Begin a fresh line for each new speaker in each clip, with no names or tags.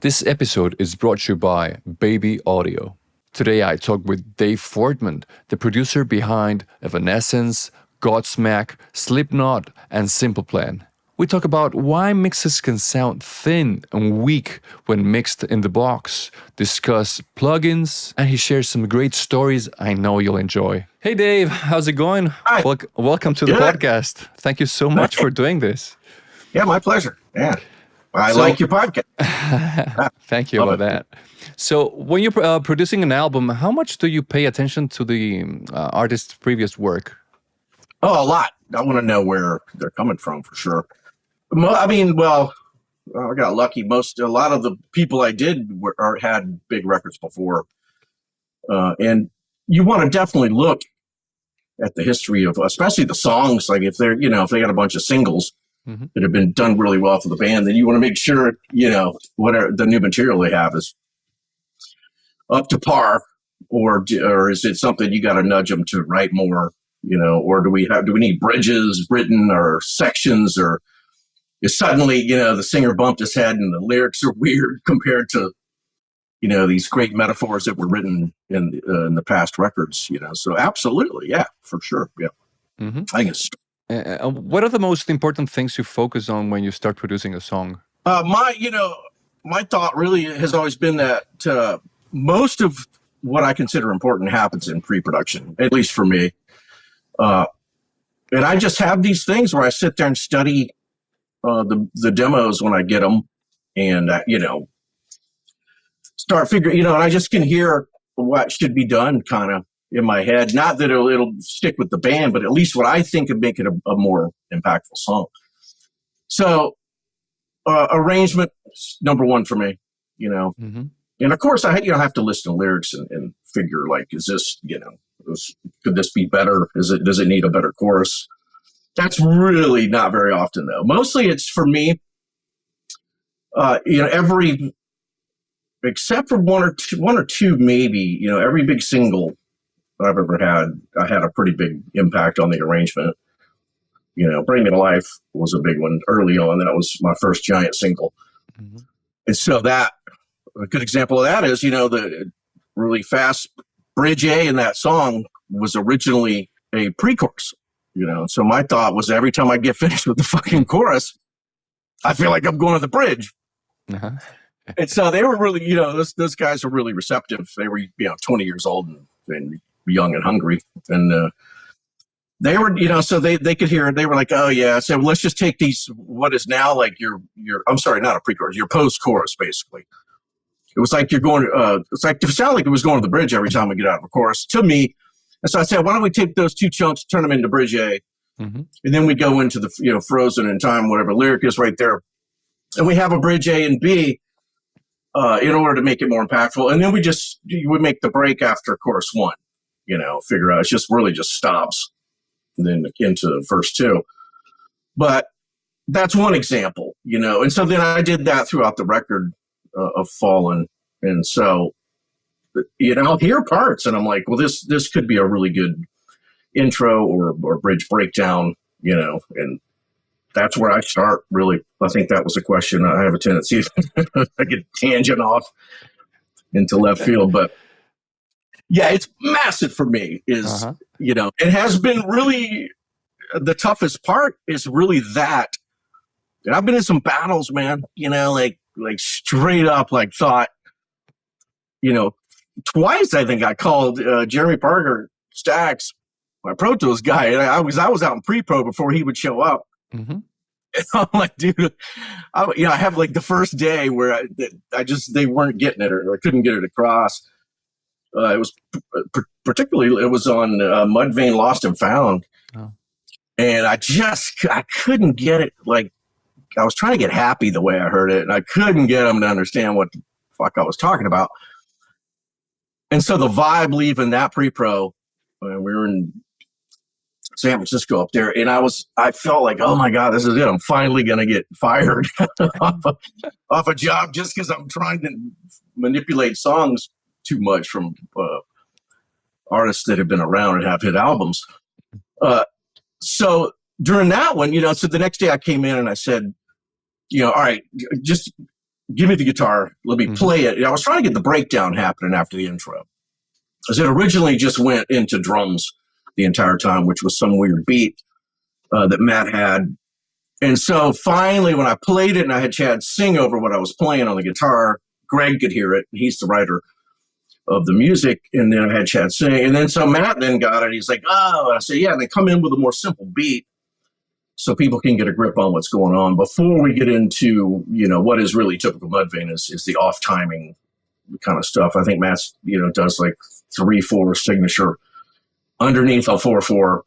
This episode is brought to you by Baby Audio. Today I talk with Dave Fortman, the producer behind Evanescence, Godsmack, Slipknot, and Simple Plan. We talk about why mixes can sound thin and weak when mixed in the box, discuss plugins, and he shares some great stories I know you'll enjoy. Hey Dave, how's it going?
Hi.
Welcome to the podcast. Thank you so much for doing this.
Yeah, my pleasure. Yeah. I like your podcast.
Thank you about that. So when you're producing an album, how much do you pay attention to the artist's previous work?
Oh, a lot. I want to know where they're coming from for sure. I got lucky. A lot of the people I did had big records before. And you want to definitely look at the history of, especially the songs. Like if they got a bunch of singles that have been done really well for the band, then you want to make sure, whatever the new material they have is up to par, or is it something you got to nudge them to write more, or do we need bridges written or sections, or is suddenly, the singer bumped his head and the lyrics are weird compared to, these great metaphors that were written in the past records, So absolutely. Yeah, for sure. Yeah.
Mm-hmm.
I think it's.
What are the most important things you focus on when you start producing a song?
My thought really has always been that most of what I consider important happens in pre-production, at least for me. And I just have these things where I sit there and study the demos when I get them, and start figuring, and I just can hear what should be done kind of in my head. Not that it'll stick with the band, but at least what I think would make it a more impactful song. So arrangement number one for me, And of course I have to listen to lyrics and figure, like, is this, could this be better? Does it need a better chorus? That's really not very often though. Mostly it's for me, except for one or two maybe, every big single I've ever had, I had a pretty big impact on the arrangement. Bring Me to Life was a big one early on. That was my first giant single. Mm-hmm. And so a good example of that is, the really fast bridge A in that song was originally a pre-chorus, So my thought was every time I get finished with the fucking chorus, I feel like I'm going to the bridge.
Uh-huh.
And so they were really, those guys were really receptive. They were, 20 years old and young and hungry. And they were, so they could hear it. They were like, oh yeah. I said, well, let's just take what is now like I'm sorry, not a pre-chorus, your post-chorus, basically. It was like you're going, it sounded like it was going to the bridge every time we get out of a chorus to me. And so I said, why don't we take those two chunks, turn them into bridge A, and then we go into the, Frozen in Time, whatever lyric is right there. And we have a bridge A and B in order to make it more impactful. And then we make the break after chorus one, figure out, it really just stops and then into verse two. But that's one example, and so then I did that throughout the record of Fallen. And so, I'll hear parts and I'm like, well, this could be a really good intro or bridge breakdown, and that's where I start, really. I think that was a question. I have a tendency I get tangent off into left field, but yeah, it's massive for me is, it has been really the toughest part is really that. And I've been in some battles, man, like straight up, like thought, twice I think I called Jeremy Parker Stax, my Pro Tools guy, and I was out in pre-pro before he would show up. Mm-hmm. And I'm like, dude, I have like the first day where they weren't getting it, or I couldn't get it across. It was particularly, it was on Mudvayne Lost and Found. Oh. And I couldn't get it. Like, I was trying to get happy the way I heard it, and I couldn't get them to understand what the fuck I was talking about. And so the vibe leaving that pre-pro, we were in San Francisco up there, and I felt like, oh my God, this is it. I'm finally going to get fired off a job just because I'm trying to manipulate songs too much from artists that have been around and have hit albums. So during that one, so the next day I came in and I said, all right, just give me the guitar, let me play it. And I was trying to get the breakdown happening after the intro, because it originally just went into drums the entire time, which was some weird beat that Matt had. And so finally, when I played it and I had Chad sing over what I was playing on the guitar, Greg could hear it. He's the writer of the music. And then I had Chad sing. And then so Matt then got it. He's like, oh, and I said, yeah. And they come in with a more simple beat so people can get a grip on what's going on before we get into, what is really typical Mudvayne is the off timing kind of stuff. I think Matt's, does like 3/4 signature underneath a 4/4,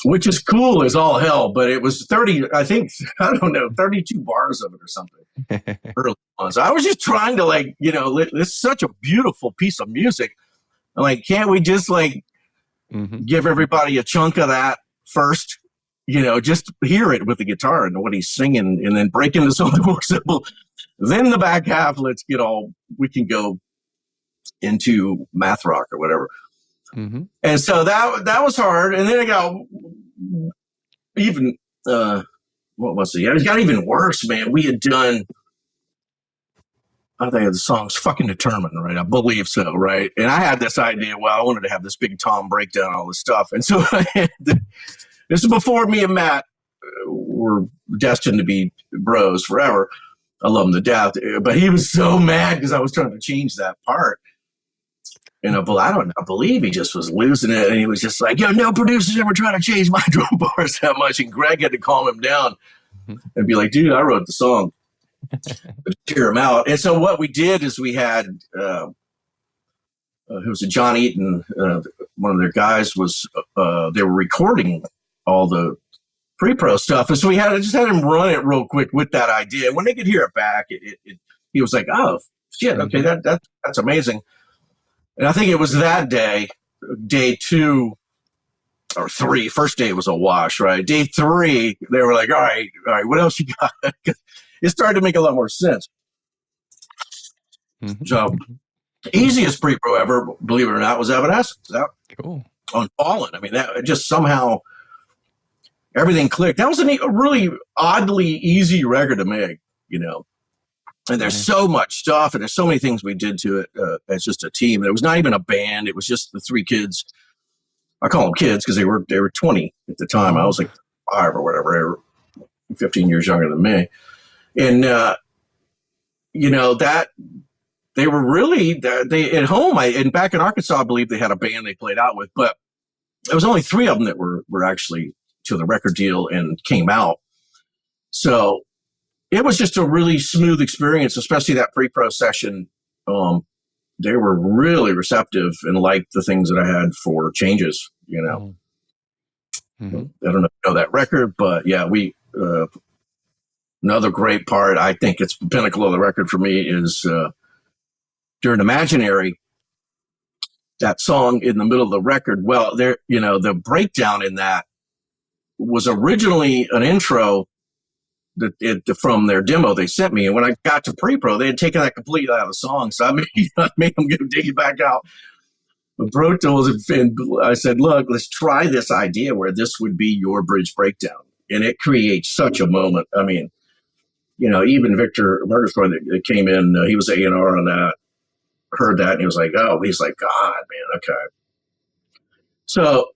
which is cool as all hell, but it was 30, I think, 32 bars of it or something early on. So I was just trying to this is such a beautiful piece of music. I'm like, can't we just give everybody a chunk of that first? Just hear it with the guitar and what he's singing, and then break into something more simple. Then the back half, we can go into math rock or whatever. And so that was hard. And then it got even, what was it? It got even worse, man. We had done, I think the song's Fucking Determined, right? I believe so, right? And I had this idea, I wanted to have this big Tom breakdown, all this stuff. And so this is before me and Matt were destined to be bros forever. I love him to death. But he was so mad because I was trying to change that part. And I believe he just was losing it. And he was just like, no producer's ever trying to change my drum bars that much. And Greg had to calm him down and be like, dude, I wrote the song. But tear him out. And so what we did is we had, it was a John Eaton, one of their guys they were recording all the pre-pro stuff. And so just had him run it real quick with that idea. And when they could hear it back, he was like, oh, shit, okay, that's amazing. And I think it was that day 2 or 3, first day was a wash, right? Day 3, they were like, all right, what else you got? It started to make a lot more sense. So easiest pre-pro ever, believe it or not, was Evanescence.
Cool.
On Fallen. I mean, that just somehow everything clicked. That was a really oddly easy record to make, And there's so much stuff, and there's so many things we did to it as just a team. It was not even a band; it was just the 3 kids. I call them kids because they were 20 at the time. I was like 5 or whatever. They were 15 years younger than me, and that they were really they at home. And back in Arkansas, I believe they had a band they played out with, but there was only 3 of them that were actually to the record deal and came out. So it was just a really smooth experience, especially that pre-pro session. They were really receptive and liked the things that I had for changes, I don't know if you know that record, but yeah, we, another great part, I think it's the pinnacle of the record for me, is during Imaginary, that song in the middle of the record. Well, there, the breakdown in that was originally an intro from their demo they sent me, and when I got to pre-pro, they had taken that completely out of the song. So I made them dig it back out. But Pro Tools, and I said, "Look, let's try this idea where this would be your bridge breakdown," and it creates such a moment. I mean, even Victor Murgatroyd that came in, he was A&R on that, heard that, and he was like, "Oh," he's like, "God, man, okay." So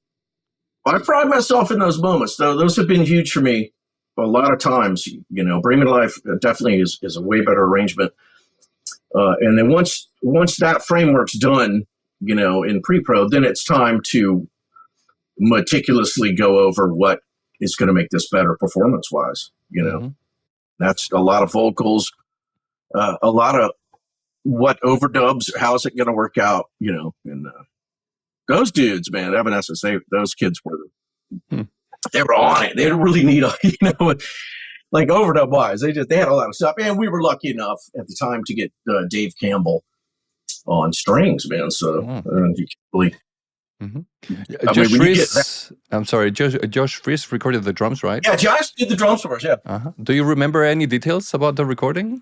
I pride myself in those moments, though. Those have been huge for me. A lot of times, Bring Me to Life definitely is a way better arrangement. And then once that framework's done, in pre-pro, then it's time to meticulously go over what is going to make this better performance-wise. That's a lot of vocals, a lot of what overdubs, how's it going to work out, and those dudes, man, Evanescence, those kids were they were on it. They didn't really need like overdub wise. They had a lot of stuff, and we were lucky enough at the time to get Dave Campbell on strings, man. So you can't really.
Josh Fries recorded the drums, right?
Yeah, Josh did the drums for us. Yeah.
Do you remember any details about the recording?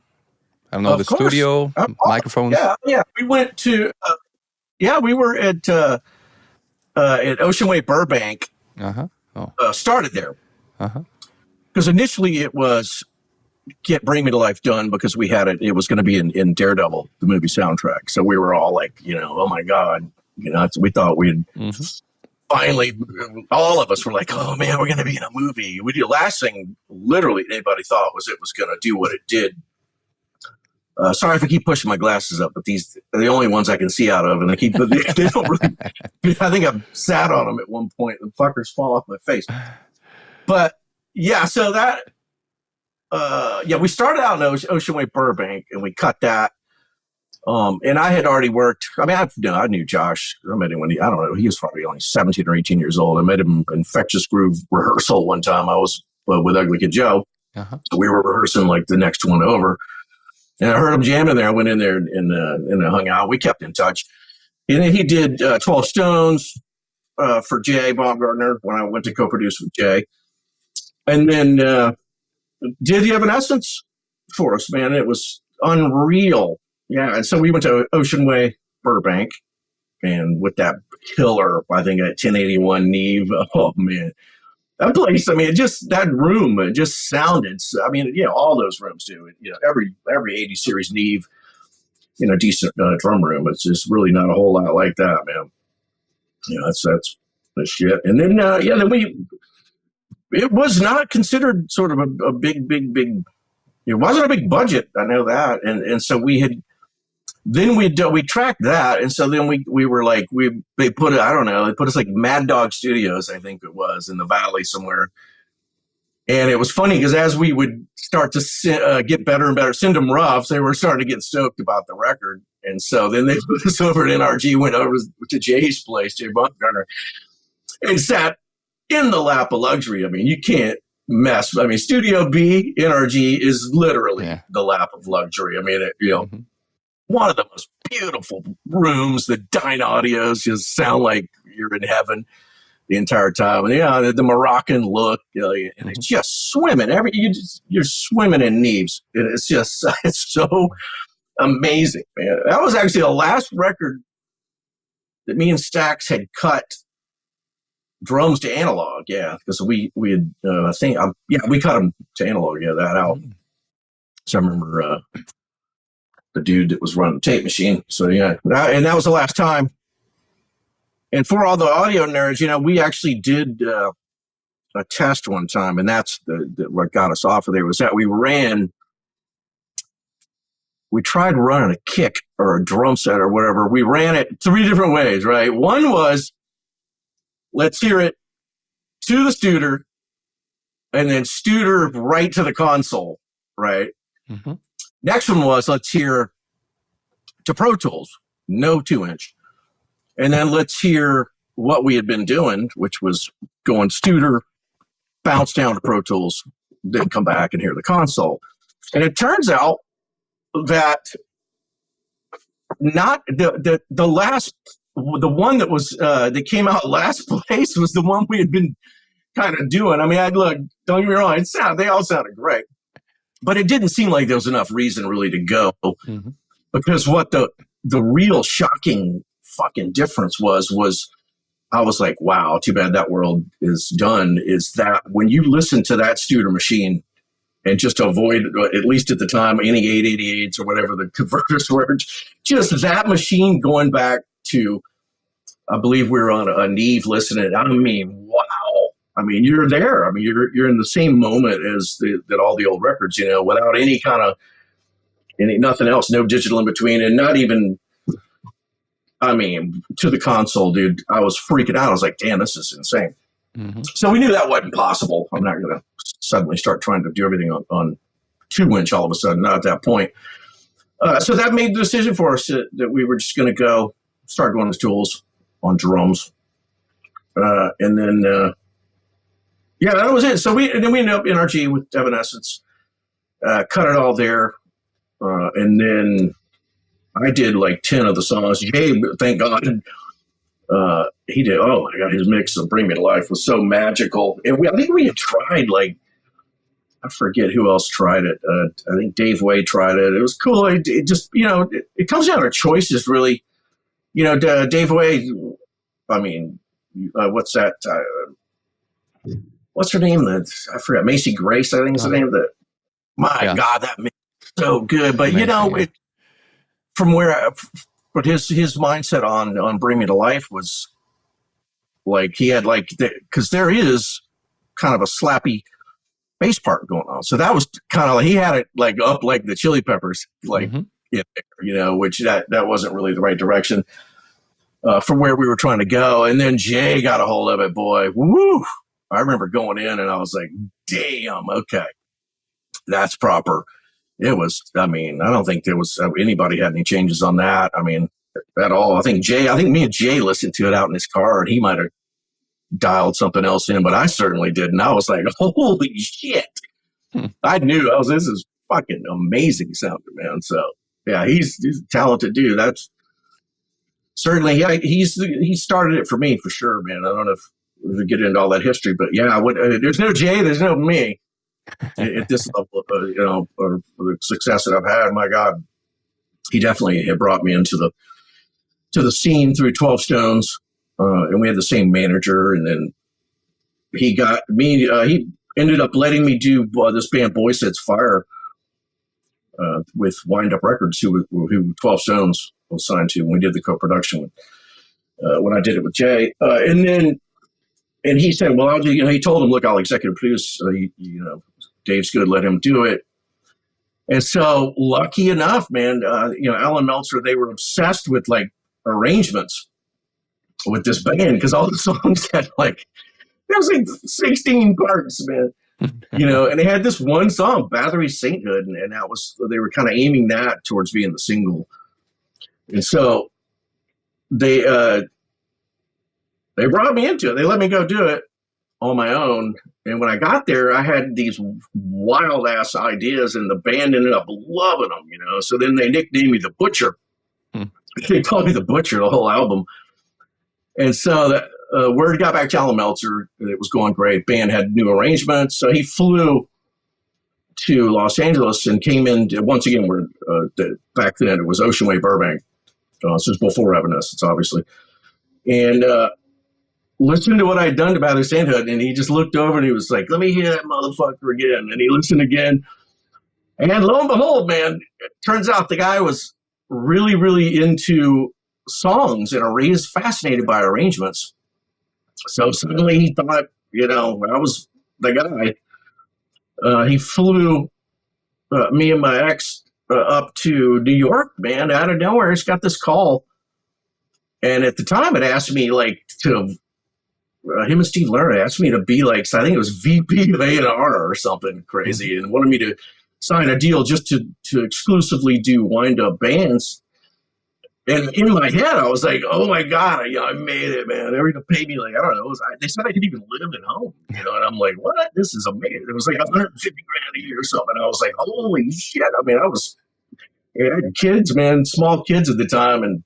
I don't know, the studio, microphones.
Yeah. We went to. We were at Ocean Way Burbank. Started there because initially it was get Bring Me to Life done because we had it was going to be in Daredevil, the movie soundtrack. So we were all like, oh my God, we thought we'd finally, all of us were like, oh man, we're going to be in a movie. The last thing literally anybody thought was it was going to do what it did. Sorry if I keep pushing my glasses up, but these are the only ones I can see out of, and they don't really. I think I sat on them at one point. The fuckers fall off my face. But yeah, so that we started out in Ocean Way Burbank, and we cut that. And I had already worked. I mean, I knew Josh. I met him when I don't know. He was probably only 17 or 18 years old. I met him in Infectious Groove rehearsal one time. I was with Ugly Kid Joe. So we were rehearsing like the next one over. And I heard him jamming there. I went in there and hung out. We kept in touch. And then he did 12 Stones for Jay Baumgartner when I went to co-produce with Jay. And then did the Evanescence for us, man. It was unreal. Yeah. And so we went to Ocean Way Burbank, and with that killer, I think, at 1081 Neve. Oh, man. That place, I mean, that room, it just sounded. I mean, all those rooms do. Every 80 series Neve, decent drum room. It's just really not a whole lot like that, man. That's the shit. And then, it was not considered sort of a big. It wasn't a big budget. I know that, and so we tracked that, and so then we were like they put us like Mad Dog Studios, I think it was, in the valley somewhere. And it was funny because as we would start to get better and better, send them roughs, they were starting to get stoked about the record, and so then they put us over at NRG, went over to Jay's place, Jay Baumgartner, and sat in the lap of luxury. I mean, you can't mess. I mean, Studio B, NRG is literally the lap of luxury. I mean, one of the most beautiful rooms. The Dynaudios just sound like you're in heaven the entire time. And the Moroccan look, and it's just swimming. You're swimming in Neves. It's so amazing, man. That was actually the last record that me and Stax had cut drums to analog. Yeah, because we had we cut them to analog. Yeah, that out. So I remember the dude that was running the tape machine. So and that was the last time. And for all the audio nerds, we actually did a test one time, and that's what got us off of there was that we tried running a kick or a drum set or whatever. We ran it 3 different ways, right? One was, let's hear it to the Studer, and then Studer right to the console, right? Next one was, let's hear to Pro Tools, no 2-inch. And then let's hear what we had been doing, which was going Studer, bounce down to Pro Tools, then come back and hear the console. And it turns out that not the one that was that came out last place was the one we had been kind of doing. I mean, don't get me wrong, they all sounded great, but it didn't seem like there was enough reason really to go, because what the real shocking fucking difference was I was like, wow, too bad that world is done, is that when you listen to that Studer machine, and just to avoid, at least at the time, any 888s or whatever the converters were, just that machine going back to, I believe we were on a Neve listening. I mean, wow. I mean, you're there. I mean, you're in the same moment as that all the old records, without any kind of, nothing else, no digital in between, and not even, I mean, to the console, dude, I was freaking out. I was like, damn, this is insane. So we knew that wasn't possible. I'm not going to suddenly start trying to do everything on 2-inch all of a sudden, not at that point. So that made the decision for us that we were just going to start going to tools on drums. And then, that was it. So we ended up in NRG with Evanescence, cut it all there. And then I did like 10 of the songs. Jay, thank God, he did. Oh my God, his mix of Bring Me to Life was so magical. And I think we had tried, like, I forget who else tried it. I think Dave Way tried it. It was cool. It just, it comes down to choices, really. Dave Way, I mean, what's that? What's her name? I forgot. Macy Grace, I think is the name of the My God, that mix is so good. But
Amazing. Yeah.
From where, but his mindset on Bring Me to Life was like he had like because there is kind of a slappy bass part going on, so that was kind of like he had it like up like the Chili Peppers, like
Mm-hmm.
in there, which that wasn't really the right direction for where we were trying to go. And then Jay got a hold of it, boy. Woo! I remember going in and I was like, damn, okay, that's proper. It was, I mean, I don't think there was anybody had any changes on that. I mean, at all. I think me and Jay listened to it out in his car and he might have dialed something else in, but I certainly didn't. I was like, holy shit.
Hmm.
I knew this is fucking amazing sounding, man. So yeah, he's a talented dude. That's certainly, yeah, he started it for me for sure, man. I don't know if we get into all that history, but yeah, there's no Jay, there's no me at this level, or the success that I've had. My God, he definitely had brought me into the scene through 12 Stones, and we had the same manager, and then he got me. He ended up letting me do this band Boy Sets Fire with Wind Up Records, who 12 Stones was signed to when we did the co-production when I did it with Jay, and he said, well, he told him, look, I'll executive produce. Dave's good, let him do it. And so, lucky enough, man, Alan Meltzer, they were obsessed with like arrangements with this band because all the songs had like there was like 16 parts, man. And they had this one song, Battery Sainthood, and that was they were kind of aiming that towards being the single. And so they brought me into it. They let me go do it on my own. And when I got there, I had these wild ass ideas, and the band ended up loving them. So then they nicknamed me the Butcher. They called me the Butcher the whole album. And so that word got back to Alan Meltzer. It was going great. Band had new arrangements. So he flew to Los Angeles and came in once again. Back then it was Ocean Way Burbank. This was before Evanescence, obviously. And listened to what I had done to Battery Sainthood, and he just looked over and he was like, let me hear that motherfucker again. And he listened again. And lo and behold, man, it turns out the guy was really, really into songs and is fascinated by arrangements. So suddenly he thought, I was the guy. He flew me and my ex up to New York, man, out of nowhere. He's got this call. And at the time it asked me like to him and Steve Lerner asked me to be like, so I think it was VP of A&R or something crazy, and wanted me to sign a deal just to exclusively do wind-up bands. And in my head, I was like, oh my God, I made it, man. They were going to pay me like, I don't know. They said I could even live at home, and I'm like, what? This is amazing. It was like $150,000 a year or something. I was like, holy shit. I mean, I had kids, man, small kids at the time, and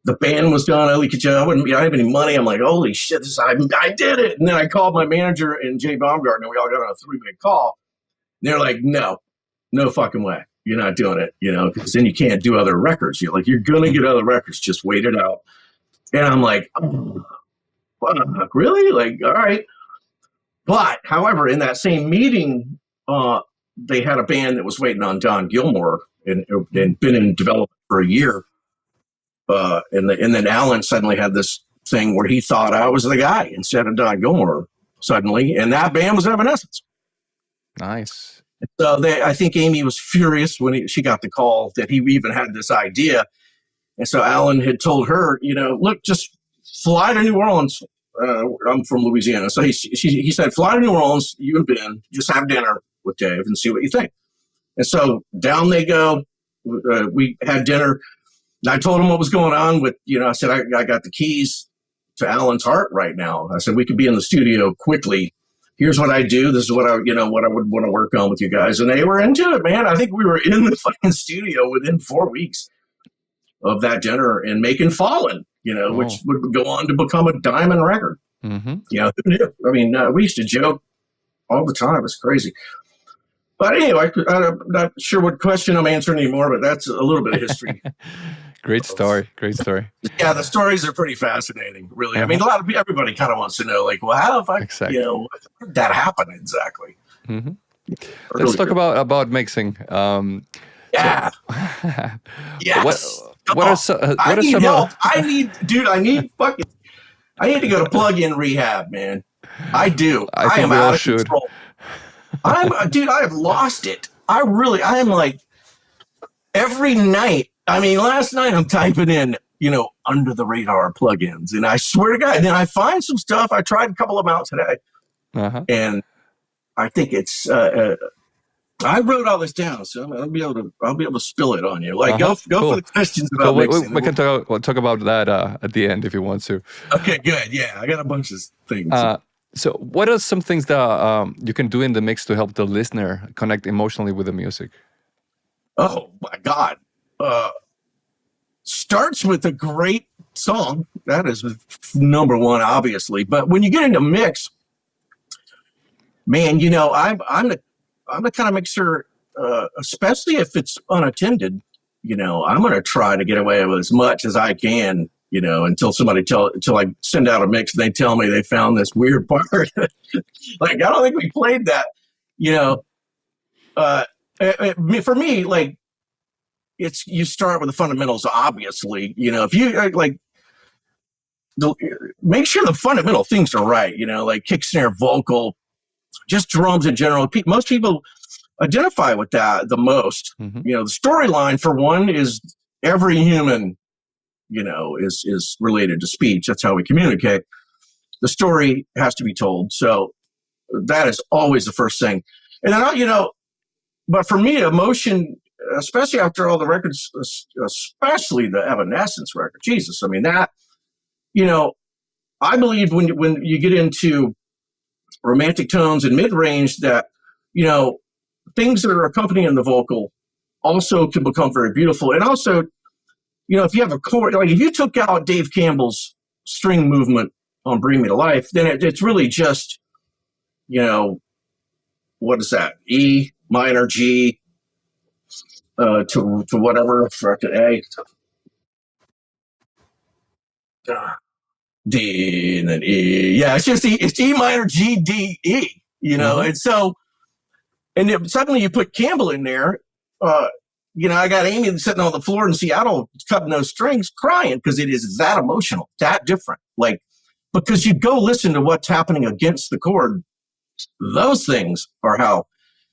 the band was done. I didn't have any money. I'm like, holy shit, I did it. And then I called my manager and Jay Baumgartner, and we all got on a 3-way call. And they're like, no fucking way. You're not doing it, because then you can't do other records. You're going to get other records. Just wait it out. And I'm like, oh, fuck, really? Like, all right. But, however, in that same meeting, they had a band that was waiting on Don Gilmore and been in development for a year. And then Alan suddenly had this thing where he thought I was the guy instead of Don Gilmore suddenly, and that band was Evanescence.
Nice.
So I think Amy was furious when she got the call that he even had this idea. And so Alan had told her, look, just fly to New Orleans. I'm from Louisiana. So he said, fly to New Orleans, you and Ben, just have dinner with Dave and see what you think. And so down they go. We had dinner. And I told him what was going on with, I said, I got the keys to Alan's heart right now. I said, we could be in the studio quickly. Here's what I do. This is what I would want to work on with you guys. And they were into it, man. I think we were in the fucking studio within 4 weeks of that dinner and making Fallen, which would go on to become a diamond record.
Mm-hmm.
Who knew? I mean, we used to joke all the time. It's crazy. But anyway, I'm not sure what question I'm answering anymore, but that's a little bit of history.
Great story.
Yeah, the stories are pretty fascinating, really. I mean, everybody kind of wants to know, like, well, how the fuck,
Exactly.
how did that happen exactly?
Mm-hmm. Let's
Really
talk
good.
about mixing.
Yeah.
What
Yes. Come
what are
on.
so,
I
what are
need
some
help. I need to go to plug-in rehab, man. I do.
I
I
think
am
we all
out of
should.
control. Dude, I have lost it. I am like every night. I mean, last night I'm typing in, under the radar plugins, and I swear to God, then I find some stuff. I tried a couple of them out today,
Uh-huh.
and I think it's. I wrote all this down, so I'll be able to spill it on you. Like,
Uh-huh.
go for
Cool.
the questions
Cool.
about mixing.
We can talk about that at the end if you want to.
Okay, good. Yeah, I got a bunch of things.
Uh, so, what are some things that you can do in the mix to help the listener connect emotionally with the music?
Oh my God. Starts with a great song. That is number one, obviously. But when you get into mix, man, I'm the kind of mixer, especially if it's unattended. I'm going to try to get away with as much as I can. Until I send out a mix and they tell me they found this weird part. Like, I don't think we played that. You know, for me, like, you start with the fundamentals, obviously. If you like, make sure the fundamental things are right. Like kick, snare, vocal, just drums in general. Most people identify with that the most.
Mm-hmm.
The storyline for one is every human, is related to speech. That's how we communicate. The story has to be told. So that is always the first thing. And then, but for me, emotion, especially after all the records, especially the Evanescence record, Jesus, I mean, that, I believe when you get into romantic tones and mid-range that, things that are accompanying the vocal also can become very beautiful. And also, if you have a chord, like if you took out Dave Campbell's string movement on Bring Me to Life, then it's really just, what is that? E minor, G, to whatever, for A, D, and then E. Yeah, it's E minor, G, D, E,
Mm-hmm.
and so, and then suddenly you put Campbell in there, I got Amy sitting on the floor in Seattle cutting those strings, crying because it is that emotional, that different. Like, because you go listen to what's happening against the chord, those things are how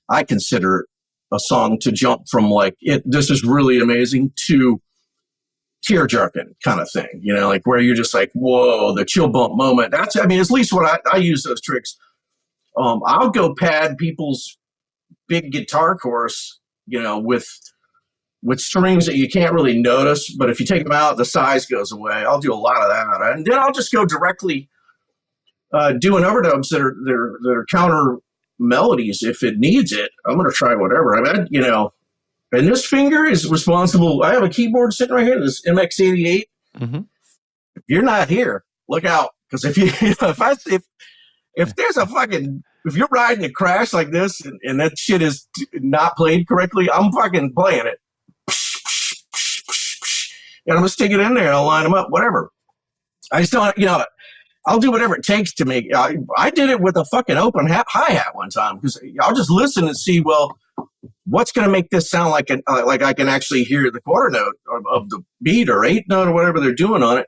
I consider a song to jump from like, this is really amazing to tear jerking kind of thing, like where you're just like, whoa, the chill bump moment. At least what I use those tricks. I'll go pad people's big guitar chorus, with strings that you can't really notice, but if you take them out, the size goes away. I'll do a lot of that, and then I'll just go directly doing overdubs that are counter melodies if it needs it. I'm going to try whatever. And this finger is responsible. I have a keyboard sitting right here, this MX88.
Mm-hmm.
If you're not here, look out, because if there's if you're riding a crash like this and that shit is not played correctly, I'm fucking playing it. And I'm gonna stick it in there. I'll line them up, whatever. I just don't, I'll do whatever it takes to make. I did it with a fucking open hi-hat one time because I'll just listen and see, well, what's going to make this sound like I can actually hear the quarter note of the beat or eighth note or whatever they're doing on it.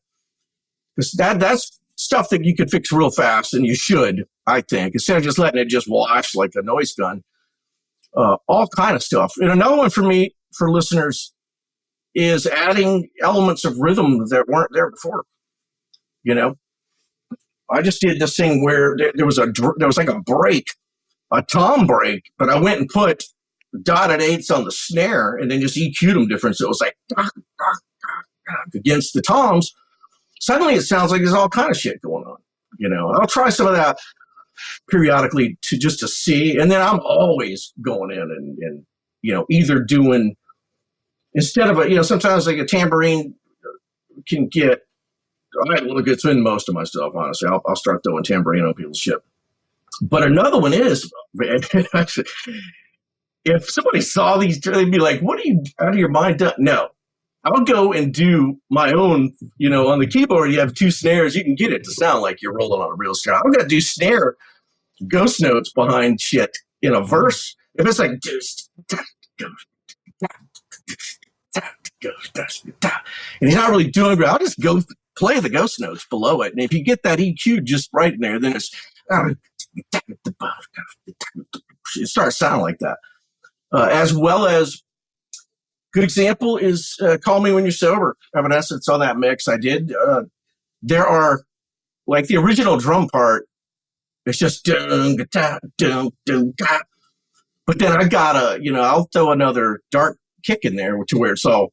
Because that's stuff that you could fix real fast, and you should, I think, instead of just letting it just wash like a noise gun. All kind of stuff. And another one for me, for listeners, is adding elements of rhythm that weren't there before. I just did this thing where there was like a break, a tom break, but I went and put dotted eighths on the snare and then just EQ'd them different. So it was like against the toms. Suddenly it sounds like there's all kind of shit going on. I'll try some of that periodically to see. And then I'm always going in and either doing, instead of sometimes like a tambourine can get, it's in most of my stuff, honestly. I'll start throwing tambourine on people's shit. But another one is, if somebody saw these, they'd be like, what are you out of your mind? No. I'll go and do my own, on the keyboard, you have two snares. You can get it to sound like you're rolling on a real snare. I'm going to do snare ghost notes behind shit, in a verse, if it's like, and he's not really doing it, I'll just go play the ghost notes below it. And if you get that EQ just right in there, then it's, it starts sounding like that. As well as, good example is Call Me When You're Sober, Evanescence on that mix I did. There are, like the original drum part, it's just dun, da, dun, dun, da. But then I got I'll throw another dark kick in there to where it's all,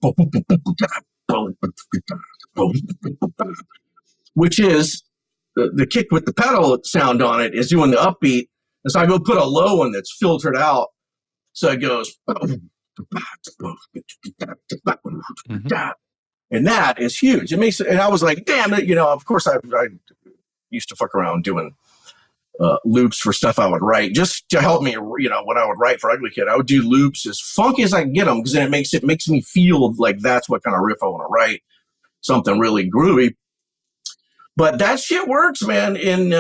which is the kick with the pedal sound on it is doing the upbeat. And so I go put a low one that's filtered out. So it goes, and that is huge. It makes it, and I was like, damn it, of course I used to fuck around doing loops for stuff I would write just to help me, when I would write for Ugly Kid, I would do loops as funky as I can get them, because then it makes me feel like that's what kind of riff I want to write, something really groovy. But that shit works, man, in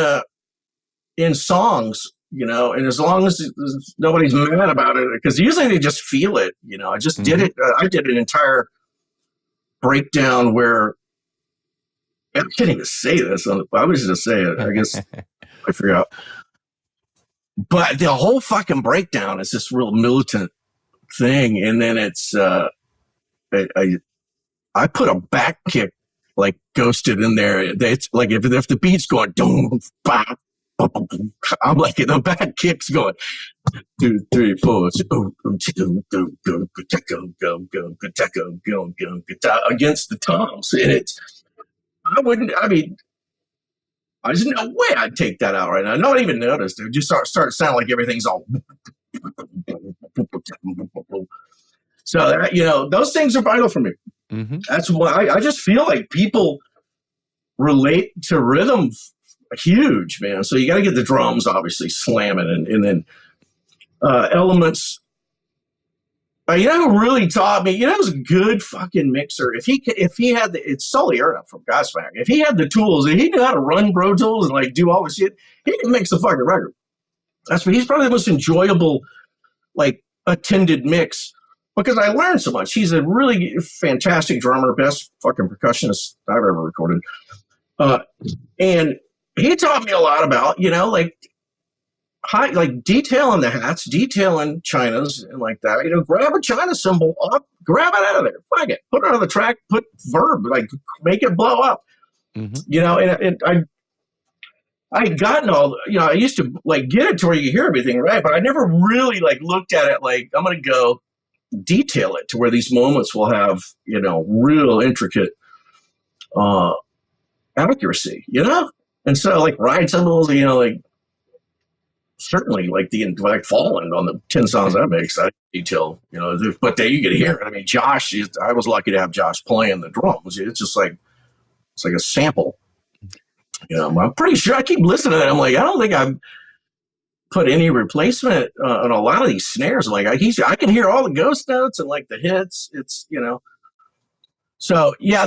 songs, and as long as nobody's mad about it, because usually they just feel it, I just did it. I did an entire breakdown where I can't even say this. I was just say it. I guess I figure out. But the whole fucking breakdown is this real militant thing, and then it's I put a back kick like ghosted in there. It's like if the beat's going, boom, bop, I'm like the back kick's going 2, 3, 4 against the toms, and it's there's no way I'd take that out right now. No one even noticed. It would just start sounding like everything's all. So that, those things are vital for me. Mm-hmm. That's why I just feel like people relate to rhythm huge, man. So you got to get the drums obviously slamming, and then elements. Who really taught me? It was a good fucking mixer. If he had it's Sully Erna from Godsmack. If he had the tools, and he knew how to run Pro Tools and like do all the shit, he could mix the fucking record. That's what he's probably the most enjoyable, like attended mix, because I learned so much. He's a really fantastic drummer, best fucking percussionist I've ever recorded, and he taught me a lot about like detailing the hats, detailing chinas, and like that. Grab a china cymbal up, grab it out of there, fuck it, put it on the track, put verb, like make it blow up. Mm-hmm. And I had gotten all, I used to like get it to where you hear everything right, but I never really like looked at it like I'm gonna go detail it to where these moments will have real intricate accuracy, and so like ride cymbals, like. Certainly, like Fallen on the 10 songs I make, I detail, but you could hear it. I mean, Josh, I was lucky to have Josh playing the drums. It's just like, it's like a sample. I'm pretty sure I keep listening to it. I'm like, I don't think I've put any replacement on a lot of these snares. Like I can hear all the ghost notes and like the hits. It's, so yeah,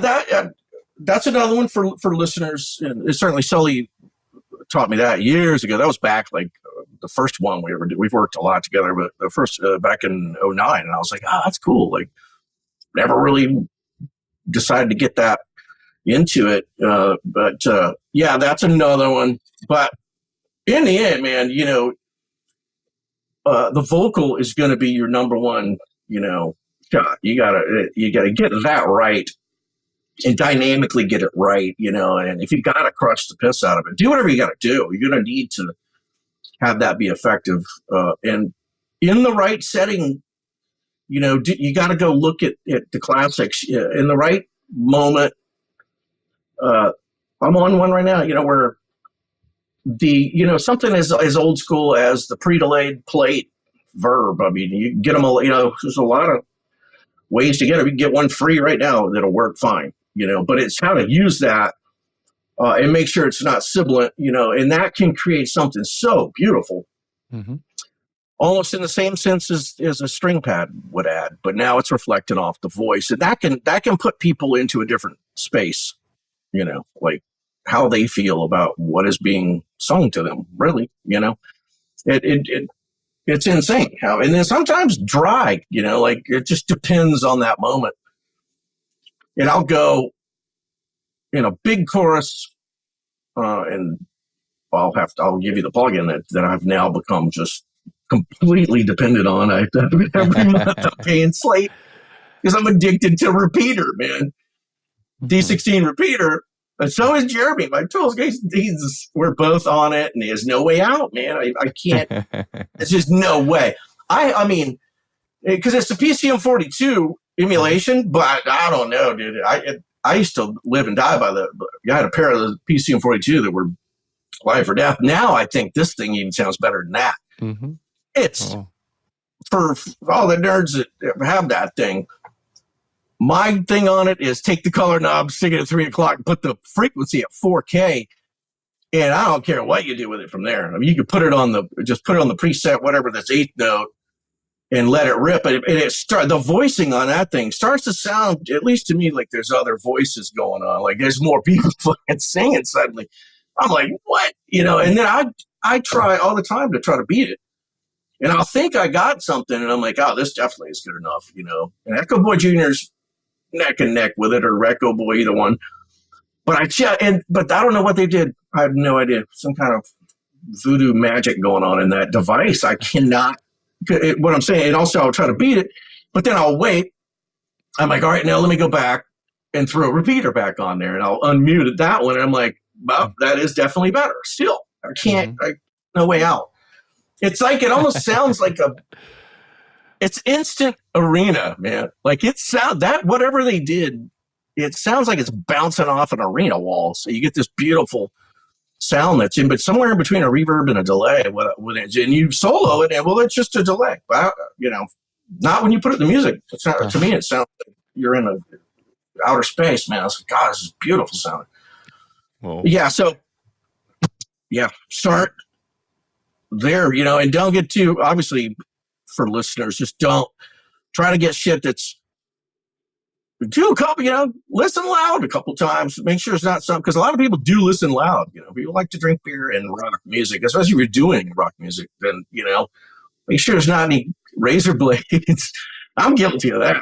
that's another one for listeners. And certainly Sully taught me that years ago. That was back like the first one we ever did. We've worked a lot together, but the first back in 2009, and I was like, that's cool. Like never really decided to get that into it. But yeah, that's another one. But in the end, man, the vocal is going to be your number one, shot. You gotta get that right. And dynamically get it right, and if you got to crush the piss out of it, do whatever you got to do. You're going to need to have that be effective. And in the right setting, you got to go look at the classics in the right moment. I'm on one right now, where something as old school as the pre-delayed plate verb. I mean, you get them all, there's a lot of ways to get it. You can get one free right now that'll work fine. But it's how to use that and make sure it's not sibilant, and that can create something so beautiful, almost in the same sense as a string pad would add. But now it's reflecting off the voice, and that can put people into a different space, like how they feel about what is being sung to them. Really, It's insane how, and then sometimes dry, like it just depends on that moment. And I'll go in a big chorus, and I'll give you the plugin that I've now become just completely dependent on. Every month I'm paying Slate because I'm addicted to repeater, man. D16 repeater. And so is Jeremy. My tools, we're both on it, and there's no way out, man. I can't. It's just no way. I mean, because it's the PCM42 emulation, but I don't know, dude. I used to live and die by I had a pair of the PCM42 that were life or death. Now I think this thing even sounds better than that. Mm-hmm. It's for all the nerds that have that thing. My thing on it is take the color knob, stick it at 3 o'clock, and put the frequency at 4K. And I don't care what you do with it from there. I mean, you can put it on the preset, whatever, that's 8th note, and let it rip. And the voicing on that thing starts to sound, at least to me, like there's other voices going on. Like there's more people fucking singing suddenly. I'm like, what? And then I try all the time to try to beat it. And I'll think I got something, and I'm like, oh, this definitely is good enough, And Echo Boy Jr.'s neck and neck with it, or Echo Boy, either one. But but I don't know what they did. I have no idea. Some kind of voodoo magic going on in that device. I cannot. What I'm saying, and also I'll try to beat it, but then I'll wait. I'm like, all right, now let me go back and throw a repeater back on there, and I'll unmute that one. And I'm like, well, that is definitely better. Still, I can't. No way out. It's like it almost sounds like it's instant arena, man. Like whatever they did, it sounds like it's bouncing off an arena wall. So you get this beautiful sound that's but somewhere in between a reverb and a delay. And you solo it, and it's just a delay. But not when you put it in the music. It's not, to me, it sounds like you're in outer space, man. It's like, God, this is beautiful sound. Whoa. Yeah. So start there, and don't get too, obviously, for listeners, just don't try to get shit that's do a couple, listen loud a couple times. Make sure it's not something, because a lot of people do listen loud. People like to drink beer and rock music, especially if you're doing rock music. Then make sure there's not any razor blades. I'm guilty of that.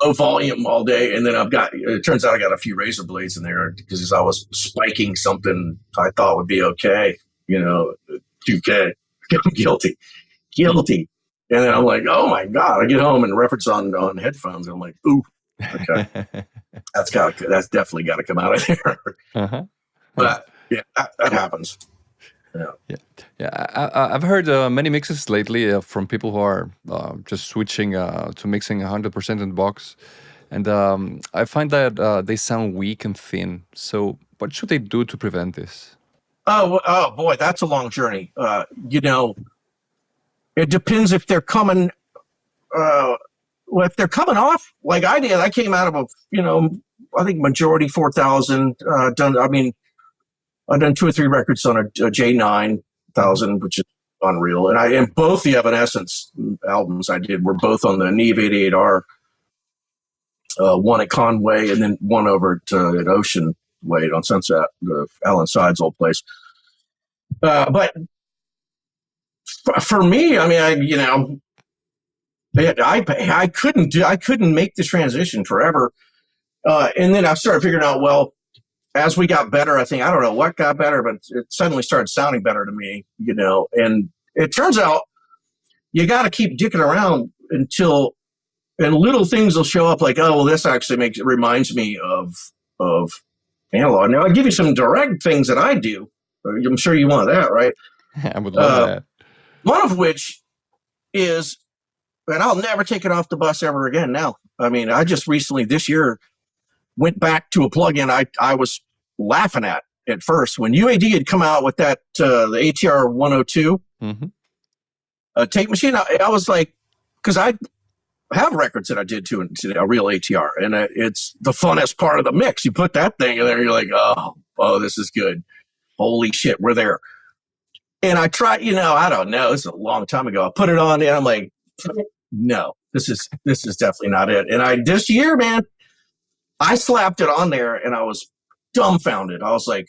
Low volume all day, and then it turns out I got a few razor blades in there because I was spiking something I thought would be okay. 2K. I'm guilty. And then I'm like, oh my God! I get home and reference on headphones, and I'm like, ooh, okay, that's definitely got to come out of there. Uh-huh. But yeah, that happens.
I've heard many mixes lately from people who are just switching to mixing 100% in the box, and I find that they sound weak and thin. So, what should they do to prevent this?
Oh boy, that's a long journey. It depends if they're coming. If they're coming off like I did, I came out of I think majority 4000. I've done 2 or 3 records on a J9000, which is unreal. And both the Evanescence albums I did were both on the Neve 88R. One at Conway, and then one over at Ocean Way on Sunset, Alan Side's old place. But for me, I couldn't make the transition forever. And then I started figuring out, well, as we got better, I don't know what got better, but it suddenly started sounding better to me, and it turns out you got to keep dicking around and little things will show up like, oh, well, this actually reminds me of analog. Now, I'll give you some direct things that I do. I'm sure you want that, right?
I would love that.
One of which is, and I'll never take it off the bus ever again now. I just recently, this year, went back to a plugin I was laughing at first. When UAD had come out with that, the ATR 102 tape machine, I was like, because I have records that I did to a real ATR, and it's the funnest part of the mix. You put that thing in there, you're like, oh, this is good. Holy shit, we're there. And I tried, I don't know, this is a long time ago. I put it on, and I'm like, no, this is definitely not it. And this year, man, I slapped it on there, and I was dumbfounded. I was like,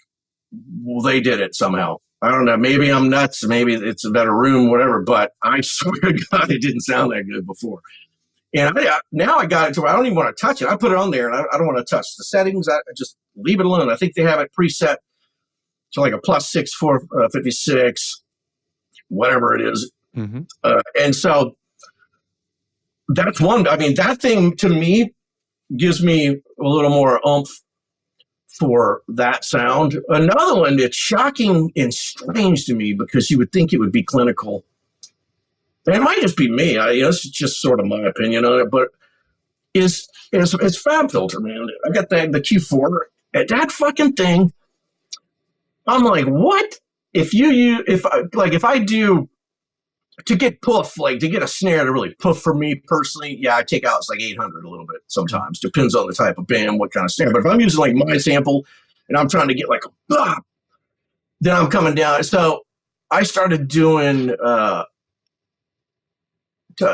well, they did it somehow. I don't know. Maybe I'm nuts. Maybe it's a better room, whatever. But I swear to God, it didn't sound that good before. And now I got it to where I don't even want to touch it. I put it on there, and I don't want to touch the settings. I just leave it alone. I think they have it preset to like a +6 456, whatever it is.
Mm-hmm.
And so that's one. I mean, that thing to me gives me a little more oomph for that sound. Another one that's shocking and strange to me because you would think it would be clinical. And it might just be me. It's just sort of my opinion on it, but is Fab Filter, man. I got the Q4. That fucking thing. I'm like, what? If I do to get poof, like to get a snare to really poof for me personally, yeah, I take out it's like 800 a little bit sometimes. Depends on the type of band, what kind of snare. But if I'm using like my sample and I'm trying to get like a bop, then I'm coming down. So I started doing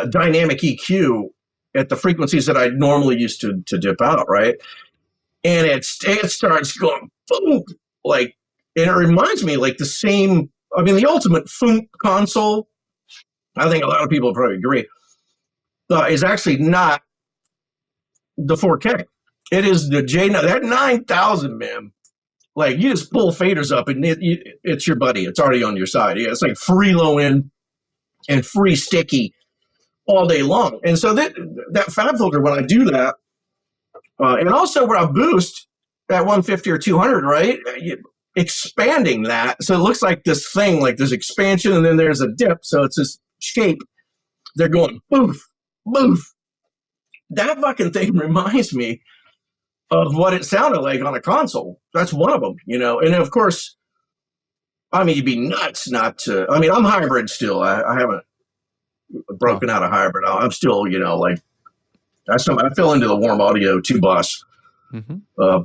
dynamic EQ at the frequencies that I normally used to dip out, right? And it starts going boom, like, and it reminds me like the same. I mean, the ultimate funk console. I think a lot of people probably agree. Is actually not the 4K. It is the that 9000, man. Like you just pull faders up and it's your buddy. It's already on your side. Yeah, it's like free low end and free sticky all day long. And so that Fab Filter, when I do that, and also when I boost at 150 or 200, right? Expanding that. So it looks like this thing, like there's expansion and then there's a dip. So it's this shape. They're going boof, boof. That fucking thing reminds me of what it sounded like on a console. That's one of them, And of course, I mean, you'd be nuts not to. I mean, I'm hybrid still. I haven't broken out of hybrid. I'm still, like, I fell into the warm audio 2-bus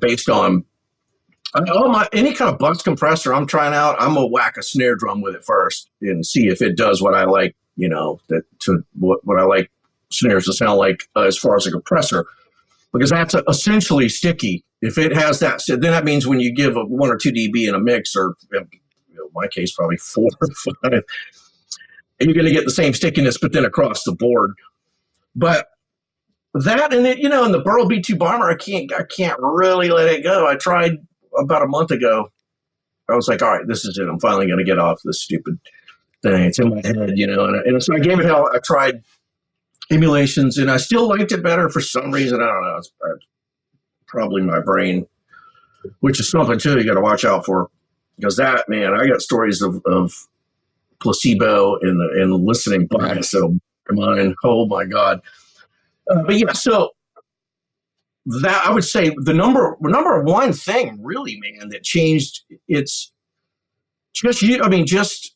based on any kind of bus compressor I'm trying out. I'm gonna whack a snare drum with it first and see if it does what I like. What I like snares to sound like as far as a compressor, because that's essentially sticky. If it has that, then that means when you give a 1 or 2 dB in a mix, or in my case probably 4 or 5, and you're going to get the same stickiness, but then across the board. But that and it, and the Burl B2 Bomber, I can't really let it go. I tried about a month ago. I was like, all right, this is it. I'm finally going to get off this stupid thing. It's in my head, and so I gave it hell. I tried emulations, and I still liked it better for some reason. I don't know. It's probably my brain, which is something too you got to watch out for, because that, man, I got stories of placebo and listening bias. So mine, oh my God. But yeah, so that I would say the number one thing really, man, that changed, it's just you. I mean, just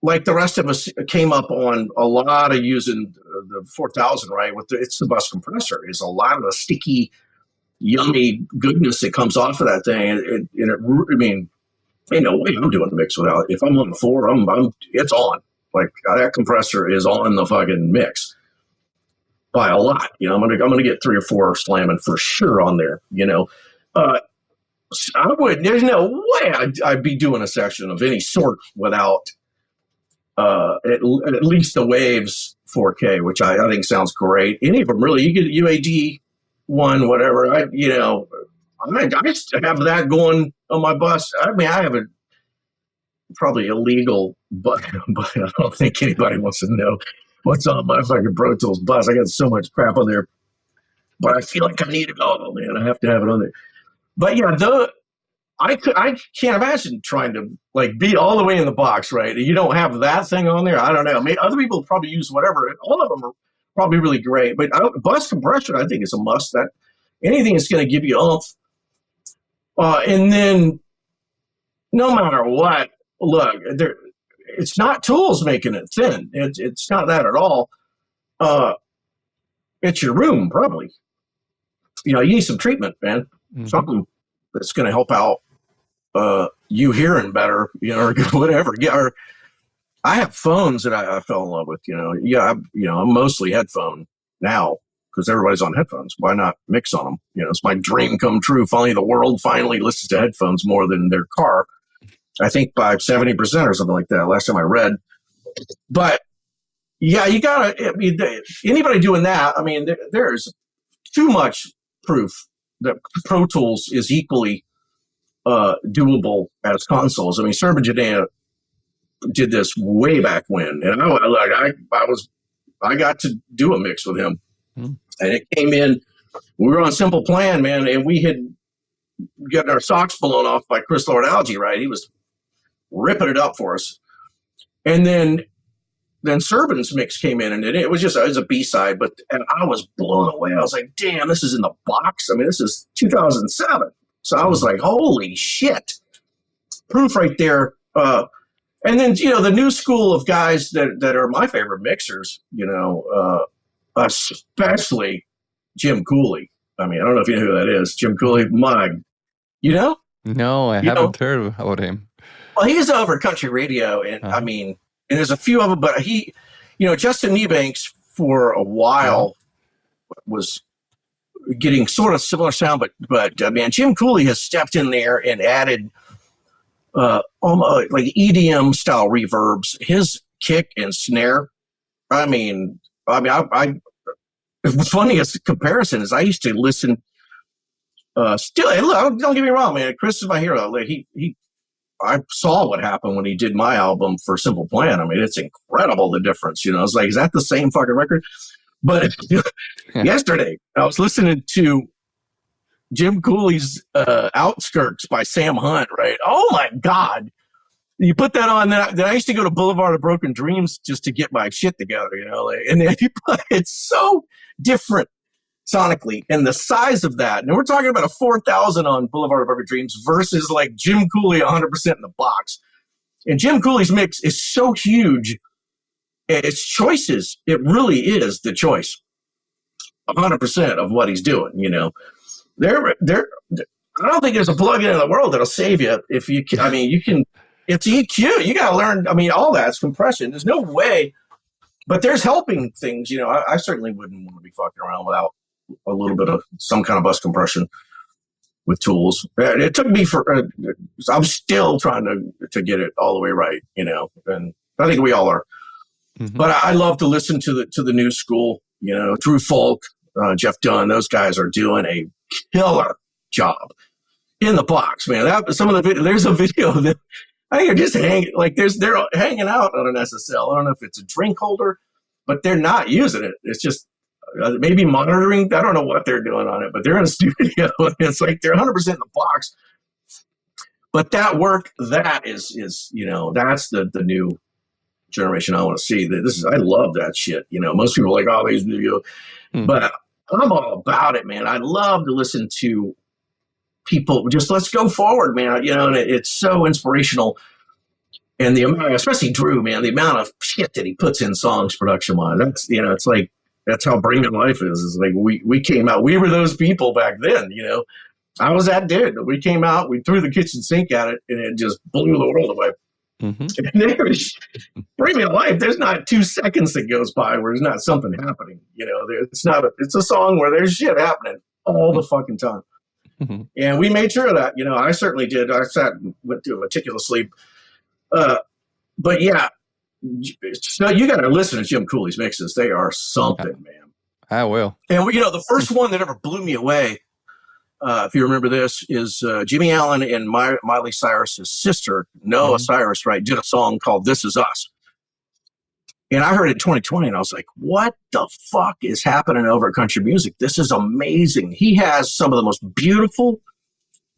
like the rest of us came up on a lot of using the 4000, right? It's the bus compressor. Is a lot of the sticky, yummy goodness that comes off of that thing. I mean, ain't no way I'm doing a mix without it. If I'm on the floor, it's on. Like that compressor is on the fucking mix by a lot. I'm gonna get 3 or 4 slamming for sure on there. There's no way I'd be doing a section of any sort without at least the Waves 4K, which I think sounds great. Any of them really. You get UAD one, whatever. I just have that going on my bus. I mean, I have a probably illegal, but I don't think anybody wants to know what's on my fucking Pro Tools bus. I got so much crap on there, but I feel like I need it all, man. I have to have it on there. But yeah, I can't imagine trying to like be all the way in the box, right? You don't have that thing on there. I don't know. Maybe other people probably use whatever. All of them are probably really great, but bus compression, I think, is a must. That anything that's going to give you oomph, and then no matter what, look, it's not tools making it thin. It's not that at all. It's your room, probably. You need some treatment, man. Something that's going to help out you hearing better, or whatever. Yeah, or I have phones that I fell in love with. I'm mostly headphone now because everybody's on headphones. Why not mix on them? It's my dream come true. Finally, the world finally listens to headphones more than their car. I think by 70% or something like that. Last time I read, but yeah, you gotta. I mean, anybody doing that, I mean, there's too much proof that Pro Tools is equally doable as consoles. I mean, Serbajanea did this way back when, and I got to do a mix with him, and it came in. We were on Simple Plan, man, and we had gotten our socks blown off by Chris Lord Alge, right? He was ripping it up for us, and then Serban's mix came in, and it was a B-side, and I was blown away. I was like, damn, this is in the box. I mean, this is 2007. So I was like, holy shit. Proof right there. And then, the new school of guys that are my favorite mixers, especially Jim Cooley. I mean, I don't know if you know who that is. Jim Cooley,
No, I haven't heard about him.
Well, he's over country radio, and I mean, and there's a few of them, but he, Justin Niebanks for a while was getting sort of similar sound, but man, Jim Cooley has stepped in there and added almost like EDM style reverbs. His kick and snare. I mean, the funniest comparison is I used to listen. Don't get me wrong, man. Chris is my hero. I saw what happened when he did my album for Simple Plan. I mean, it's incredible the difference. It's like, is that the same fucking record? But yesterday, I was listening to Jim Cooley's Outskirts by Sam Hunt, right? Oh, my God. You put that on, then I used to go to Boulevard of Broken Dreams just to get my shit together, and then it's so different sonically, and the size of that. And we're talking about a 4,000 on Boulevard of Broken Dreams versus like Jim Cooley 100% in the box. And Jim Cooley's mix is so huge. It's choices. It really is the choice. 100% of what he's doing, I don't think there's a plugin in the world that'll save you if you can. I mean, you can. It's EQ. You got to learn. I mean, all that's compression. There's no way. But there's helping things. I certainly wouldn't want to be fucking around without a little bit of some kind of bus compression with tools. It took me I'm still trying to get it all the way right, and I think we all are. Mm-hmm. But I love to listen to the new school, Drew Folk, Jeff Dunn. Those guys are doing a killer job in the box, man. There's a video that I think they're just they're hanging out on an SSL. I don't know if it's a drink holder, but they're not using it. It's just maybe monitoring. I don't know what they're doing on it, but they're in a studio and it's like they're 100% in the box. But that work, that is that's the new generation I want to see. I love that shit. Most people are like, oh, these video, but I'm all about it, man. I love to listen to people. Just let's go forward, man. And it's so inspirational. And the amount, especially Drew, man, the amount of shit that he puts in songs production wise. That's it's like. That's how Bringing Life is. It's like we came out. We were those people back then, I was that dude. We came out. We threw the kitchen sink at it, and it just blew the world away. Mm-hmm. Bringing Life, there's not 2 seconds that goes by where there's not something happening. It's not. It's a song where there's shit happening all the fucking time. Mm-hmm. And we made sure of that. I certainly did. I went to a meticulous sleep. But yeah. So you got to listen to Jim Cooley's mixes. They are something, man.
I will.
And the first one that ever blew me away, if you remember this, is Jimmy Allen and Miley Cyrus's sister, Noah Cyrus, right, did a song called "This Is Us." And I heard it in 2020, and I was like, "What the fuck is happening over at Country Music? This is amazing." He has some of the most beautiful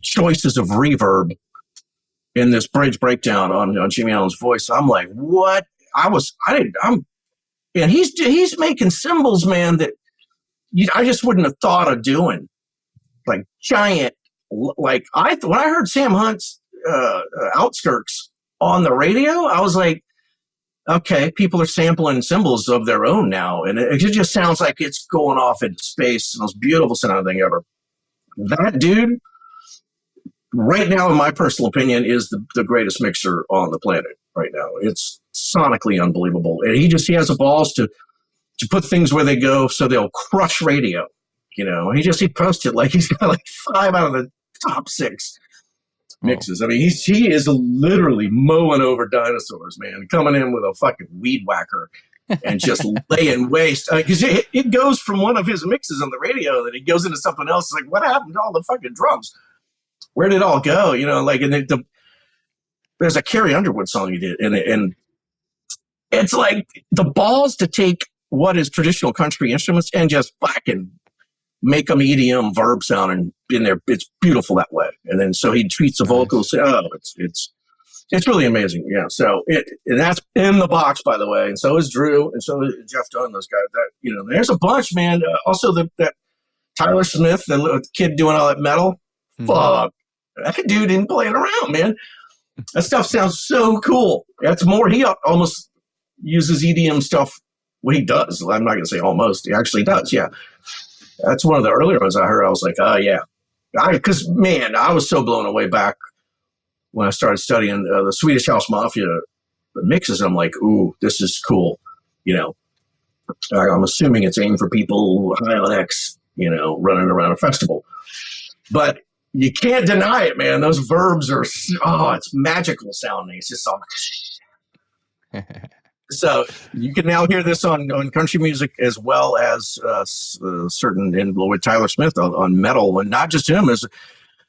choices of reverb in this bridge breakdown on Jimmy Allen's voice. I'm like, what? And he's making cymbals, man, that I just wouldn't have thought of doing. Like giant, when I heard Sam Hunt's Outskirts on the radio, I was like, okay, people are sampling cymbals of their own now. And it just sounds like it's going off into space. The most beautiful sounding thing ever. That dude, right now, in my personal opinion, is the greatest mixer on the planet right now. It's sonically unbelievable. And he has the balls to put things where they go so they'll crush radio. He posted like he's got like 5 out of the top 6
Oh,
mixes. I mean, he is literally mowing over dinosaurs, man, coming in with a fucking weed whacker and just laying waste. Because it goes from one of his mixes on the radio, then it goes into something else. It's like, what happened to all the fucking drums? Where did it all go? You know, like, and there's a Carrie Underwood song he did, and it's like the balls to take what is traditional country instruments and just fucking make them EDM verb sounding in there. It's beautiful that way. And then so he treats the vocals. Oh, it's really amazing. Yeah. So and that's in the box, by the way. And so is Drew, and so is Jeff Dunn. Those guys. That, you know, there's a bunch, man. Also that Tyler Smith, the little kid doing all that metal. Fuck, that dude isn't playing around, man. That stuff sounds so cool. That's more. He almost uses EDM stuff. Well, he does. I'm not going to say almost. He actually does. Yeah. That's one of the earlier ones I heard. I was like, oh, yeah. Because, man, I was so blown away back when I started studying the Swedish House Mafia mixes. I'm like, ooh, this is cool. You know, I'm assuming it's aimed for people high on X, you know, running around a festival. But you can't deny it, man. Those verbs are, it's magical sounding. It's just all. So you can now hear this on country music as well as certain with Tyler Smith on metal, and not just him.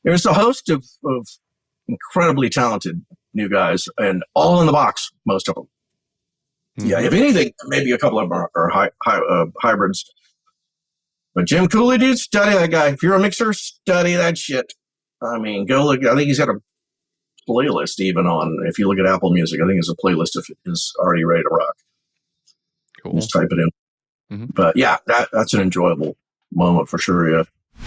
There's a host of incredibly talented new guys, and all in the box, most of them. Mm-hmm. Yeah, if anything, maybe a couple of them are hybrids. But Jim Cooley, dude, study that guy. If you're a mixer, study that shit. I mean, go look. I think he's got a playlist even on, if you look at Apple Music, I think it's a playlist of his already ready to rock. Cool. Just type it in. Mm-hmm. But yeah, that's an enjoyable moment for sure. Yeah.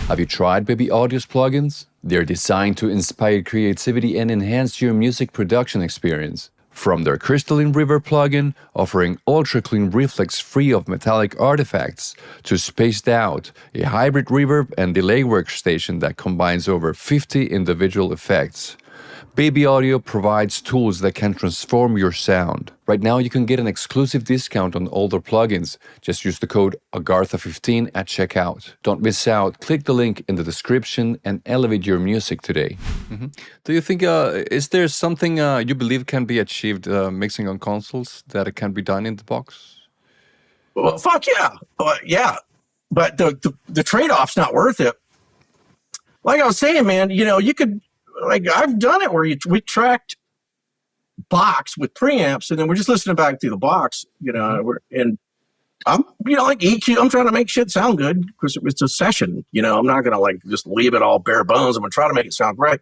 Have you tried Baby Audio's plugins? They're designed to inspire creativity and enhance your music production experience. From their Crystalline River plugin, offering ultra-clean reflex free of metallic artifacts, to Spaced Out, a hybrid reverb and delay workstation that combines over 50 individual effects. Baby Audio provides tools that can transform your sound. Right now, you can get an exclusive discount on all their plugins. Just use the code Agartha15 at checkout. Don't miss out. Click the link in the description and elevate your music today. Mm-hmm. Do you think, is there something you believe can be achieved mixing on consoles that it can be done in the box?
Well, fuck yeah. Yeah. But the trade-off's not worth it. Like I was saying, man, you know, you could, like I've done it where we tracked box with preamps, and then we're just listening back through the box, you know, and I'm, you know, like EQ, I'm trying to make shit sound good because it's a session, you know, I'm not going to like just leave it all bare bones. I'm going to try to make it sound great.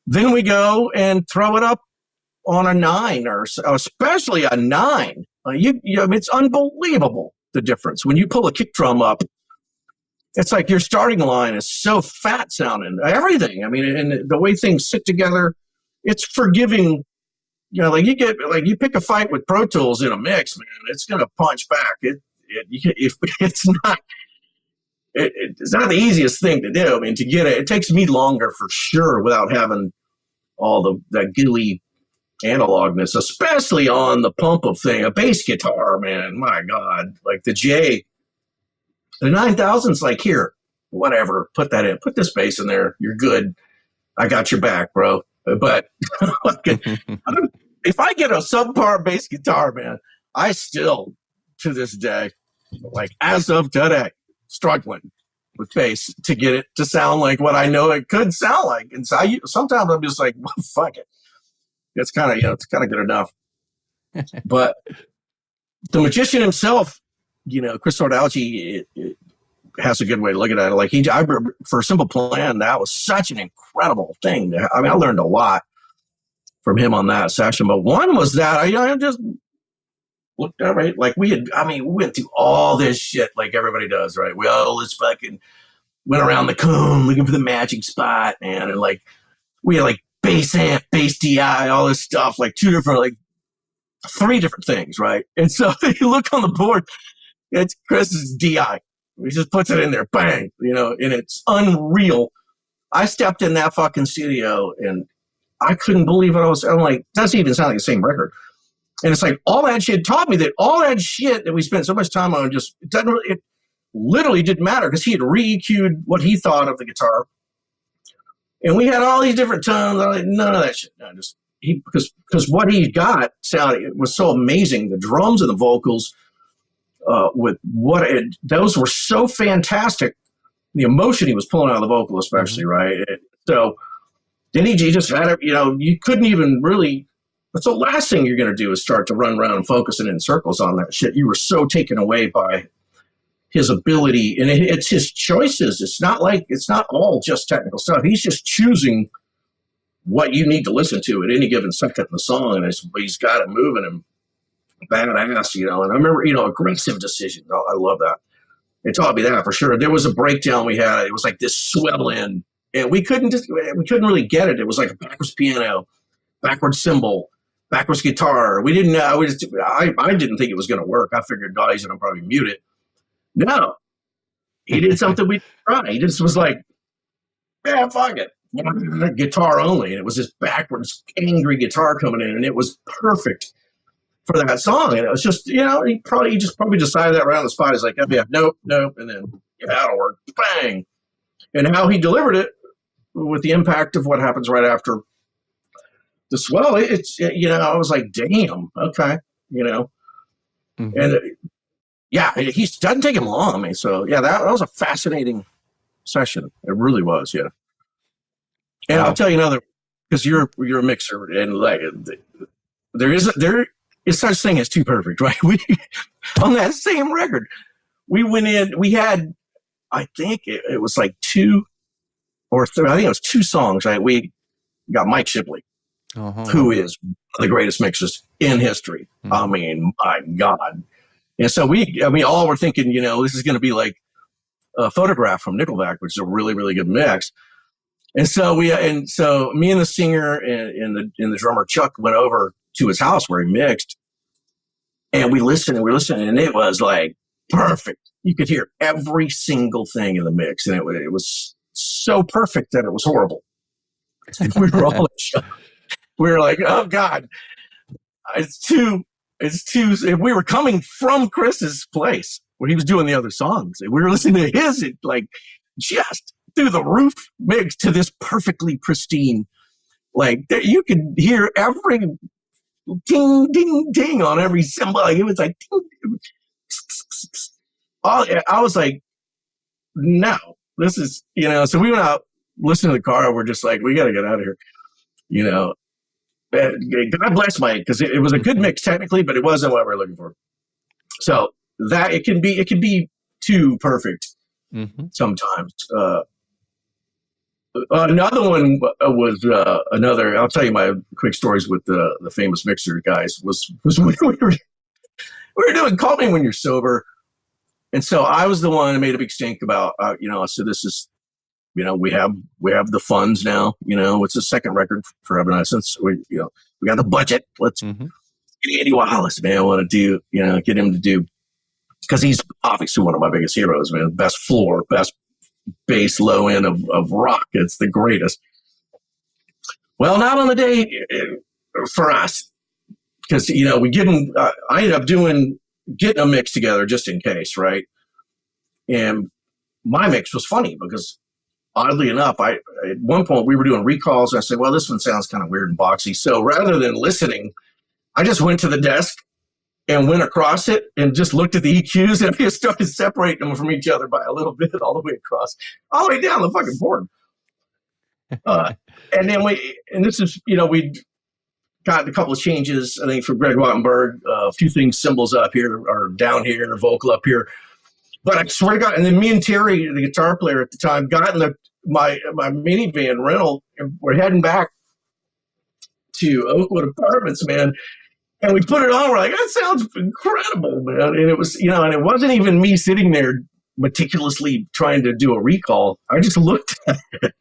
Then we go and throw it up on a 9 or especially a 9. I mean, it's unbelievable the difference when you pull a kick drum up. It's like your starting line is so fat sounding, everything. I mean, and the way things sit together, it's forgiving. You know, like you pick a fight with Pro Tools in a mix, man, it's going to punch back. It's not the easiest thing to do. I mean, to get it takes me longer for sure without having all that gooey analogness, especially on the pump of thing. A bass guitar, man, my God, like the 9000's like, here, whatever, put that in, put this bass in there, you're good. I got your back, bro. But if I get a subpar bass guitar, man, I still, to this day, like as of today, struggling with bass to get it to sound like what I know it could sound like. And so sometimes I'm just like, well, fuck it. It's kind of, it's kind of good enough. But the magician himself, you know, Chris Sordalgi has a good way to look at it. Like for a Simple Plan, that was such an incredible thing. I mean, I learned a lot from him on that session. But one was that I just looked at, right? Like we went through all this shit like everybody does, right? We all just fucking went around the cone looking for the magic spot, man. And like, we had like bass amp, bass DI, all this stuff, like 3 different things, right? And so you look on the board, it's Chris's DI. He just puts it in there, bang, you know, and it's unreal. I stepped in that fucking studio and I couldn't believe what I'm like, doesn't even sound like the same record. And it's like all that shit taught me that all that shit that we spent so much time on it literally didn't matter because he had re-EQ'd what he thought of the guitar. And we had all these different tones. I'm like, none of that shit. No, just because what he got sounded was so amazing. The drums and the vocals, those were so fantastic. The emotion he was pulling out of the vocal, especially, right? So then he just had it. You couldn't even really. But the last thing you're going to do is start to run around and focusing in circles on that shit. You were so taken away by his ability, and it's his choices. It's not all just technical stuff. He's just choosing what you need to listen to at any given second in the song, and he's got it moving him badass, And I remember, aggressive decisions. I love that. It taught me that for sure. There was a breakdown we had. It was like this swell in, and we couldn't really get it. It was like a backwards piano, backwards cymbal, backwards guitar. We didn't know. I didn't think it was going to work. I figured, he's going to probably mute it. No, he did something we tried. He just was like, yeah, fuck it. Guitar only. And it was this backwards, angry guitar coming in, and it was perfect for that song. And it was just, he probably decided that right on the spot. He's like, oh, yeah, nope. And then, that'll work. Bang. And how he delivered it with the impact of what happens right after the swell, I was like, damn, okay, And he doesn't take him long. I mean, so yeah, that was a fascinating session. It really was, yeah. And I'll tell you another, because you're a mixer, and like there is such thing as too perfect, right? We on that same record, we went in. We had, I think it was like two or three. I think it was two songs. Right? We got Mike Shipley, who is one of the greatest mixers in history. I mean, my God. And so all were thinking, this is going to be like a Photograph from Nickelback, which is a really, really good mix. And so me and the singer and the drummer Chuck went over to his house where he mixed, and we listened, and it was like perfect. You could hear every single thing in the mix, and it was so perfect that it was horrible. And we were all in shock. We were like, oh God, it's too. We were coming from Chris's place where he was doing the other songs, and we were listening to his, just through the roof mix to this perfectly pristine. Like you could hear every ding, ding, ding on every cymbal. It was like, ding, I was like, no, this is, so we went out, listened to the car. We're just like, we got to get out of here, God bless Mike, because it was a good mix technically, but it wasn't what we were looking for. So that it can be too perfect sometimes. Another one was another. I'll tell you my quick stories with the famous mixer guys. Was when we were doing Call Me When You're Sober, and so I was the one who made a big stink about. So this is. We have the funds now. It's the second record for Evanescence. We got the budget. Let's get Andy Wallace, man. I want to do, get him to do, because he's obviously one of my biggest heroes, man. Best floor, best bass, low end of rock. It's the greatest. Well, not on the day for us, because we give him. I ended up getting a mix together just in case, right? And my mix was funny because, oddly enough, at one point we were doing recalls. And I said, well, this one sounds kind of weird and boxy. So rather than listening, I just went to the desk and went across it and just looked at the EQs, and we started separating them from each other by a little bit all the way across, all the way down the fucking board. And then this is, we got a couple of changes, I think, from Greg Wattenberg, a few things, cymbals up here or down here, vocal up here. But I swear to God, and then me and Terry, the guitar player at the time, got in my minivan rental, and we're heading back to Oakwood Apartments, man. And we put it on. We're like, that sounds incredible, man. And it was, and it wasn't even me sitting there meticulously trying to do a recall. I just looked at it.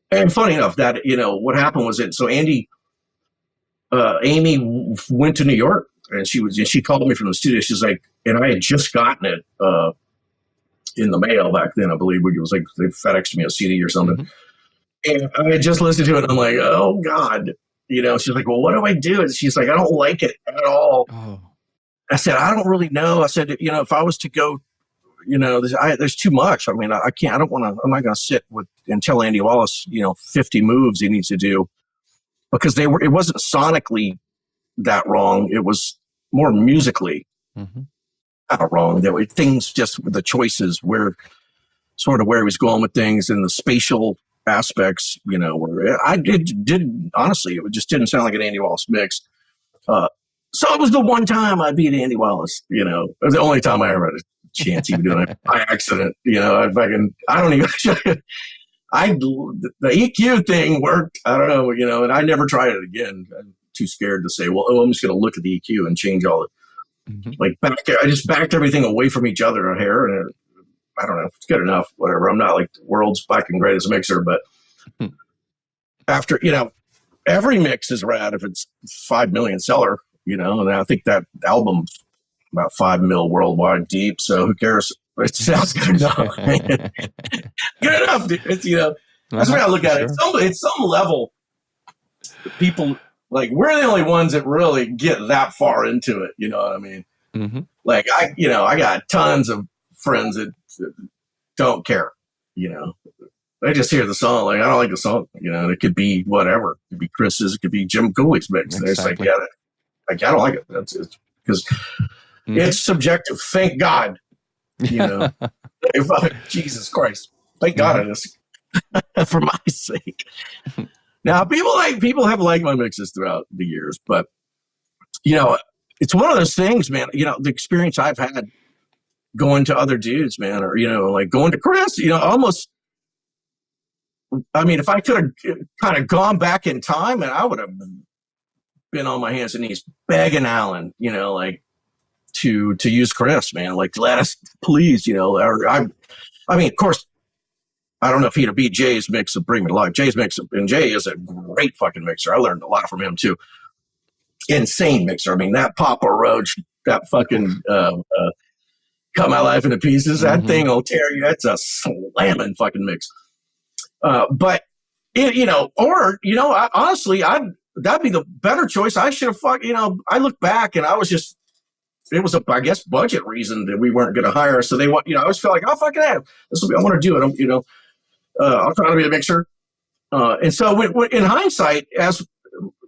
And funny enough, that, what happened was so Amy went to New York, and she called me from the studio. She's like, and I had just gotten it in the mail back then, I believe. It was like they FedExed me a CD or something. And I had just listened to it, and I'm like, oh God. She's like, well, what do I do? And she's like, I don't like it at all. Oh. I said, I don't really know. I said, if I was to go, there's too much. I mean, I can't. I don't want to. I'm not going to sit and tell Andy Wallace, 50 moves he needs to do, because it wasn't sonically that wrong. It was more musically wrong. There were things, just the choices, where he was going with things, and the spatial aspects. Where I did honestly, it just didn't sound like an Andy Wallace mix. So it was the one time I beat Andy Wallace. It was the only time I ever had a chance even doing it by accident. I don't even. The EQ thing worked. I don't know, and I never tried it again. I'm too scared to say, well, I'm just going to look at the EQ and change all it. I just backed everything away from each other here, and I don't know, it's good enough, whatever. I'm not like the world's fucking greatest mixer, but after, every mix is rad if it's 5 million seller, and I think that album's about 5 mil worldwide deep, so who cares? It sounds good enough. Good enough. It's, that's the way I look at it. It's some level, people, like, we're the only ones that really get that far into it. You know what I mean? Like, I got tons of friends that don't care. They just hear the song. Like, I don't like the song. It could be whatever. It could be Chris's. It could be Jim Cooley's mix. Exactly. They're just like, yeah, I don't like it. It's because it's subjective. Thank God. Jesus Christ. Thank God it is. For my sake. Now, people have liked my mixes throughout the years, but it's one of those things, man. The experience I've had going to other dudes, man, or like going to Chris, almost. I mean, if I could have kind of gone back in time, and I would have been on my hands and knees begging Alan, like to use Chris, man. Like, let us, please, Or I mean, of course, I don't know if he'd have beat Jay's mix of Bring Me to Life. Jay's mix, and Jay is a great fucking mixer. I learned a lot from him too. Insane mixer. I mean, that Papa Roach, that fucking Cut My Life into Pieces. That thing will tear you. That's a slamming fucking mix. But honestly, that'd be the better choice. I should have I look back and I was just, it was I guess budget reason that we weren't going to hire. So they want, I always felt like, oh, fucking have this will be, I want to do it. I'll try to be a mixer. And so in hindsight, as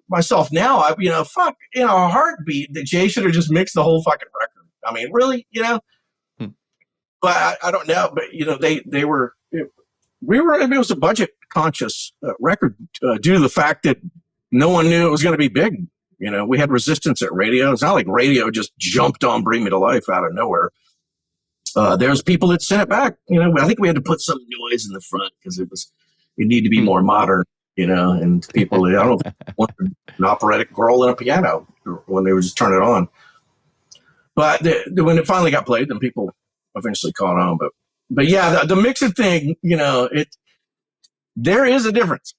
myself now, a heartbeat that Jay should have just mixed the whole fucking record. I mean, really, but I don't know, but they were, it was a budget conscious record due to the fact that no one knew it was going to be big. We had resistance at radio. It's not like radio just jumped on Bring Me to Life out of nowhere. There's people that sent it back. I think we had to put some noise in the front because it needed to be more modern, and people, I don't want an operatic girl and a piano when they would just turn it on. But when it finally got played, then people eventually caught on. But yeah, the mixing thing, there is a difference.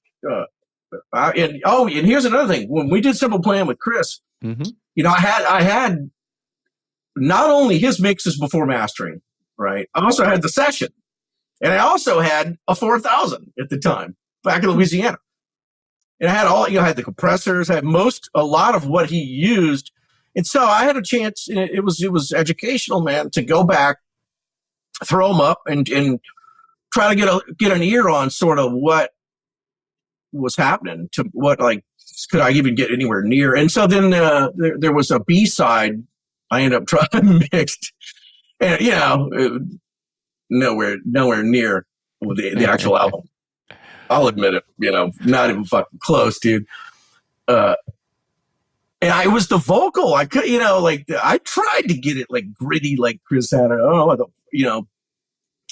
And here's another thing. When we did Simple Plan with Chris, I had not only his mixes before mastering, right? I also had the session, and I also had a 4000 at the time back in Louisiana, and I had I had the compressors, I had a lot of what he used, and so I had a chance. And it was educational, man, to go back, throw them up, and try to get an ear on sort of what was happening, to what, like, could I even get anywhere near. And so then there was a B-side I ended up trying mixed, and nowhere near the actual album. I'll admit it, not even fucking close, dude. And I was the vocal. I could, I tried to get it like gritty, like Chris had it.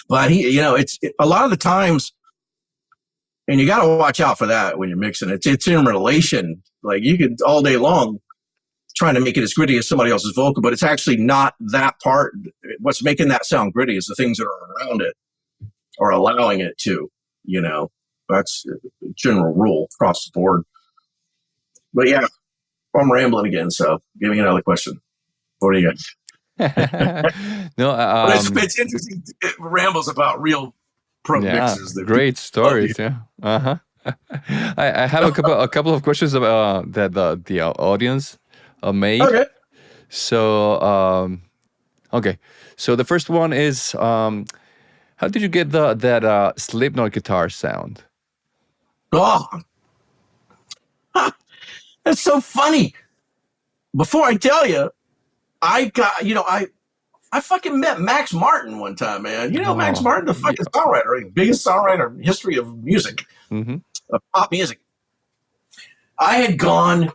But he, it's a lot of the times, and you got to watch out for that when you're mixing it. It's in relation. Like, you could all day long trying to make it as gritty as somebody else's vocal, but it's actually not that part. What's making that sound gritty is the things that are around it or allowing it to, that's a general rule across the board. But yeah, I'm rambling again. So give me another question. What do you got?
No,
it's interesting. It rambles about real pro mixers.
Great stories. Yeah. I have a couple of questions about that the audience made.
Okay.
So Okay. So the first one is how did you get that Slipknot guitar sound?
Oh, that's so funny. Before I tell you, I got, I fucking met Max Martin one time, man. You know Max
Oh,
Martin, the
yeah.
fucking songwriter, the biggest songwriter in the history of music,
Mm-hmm.
of pop music. I had gone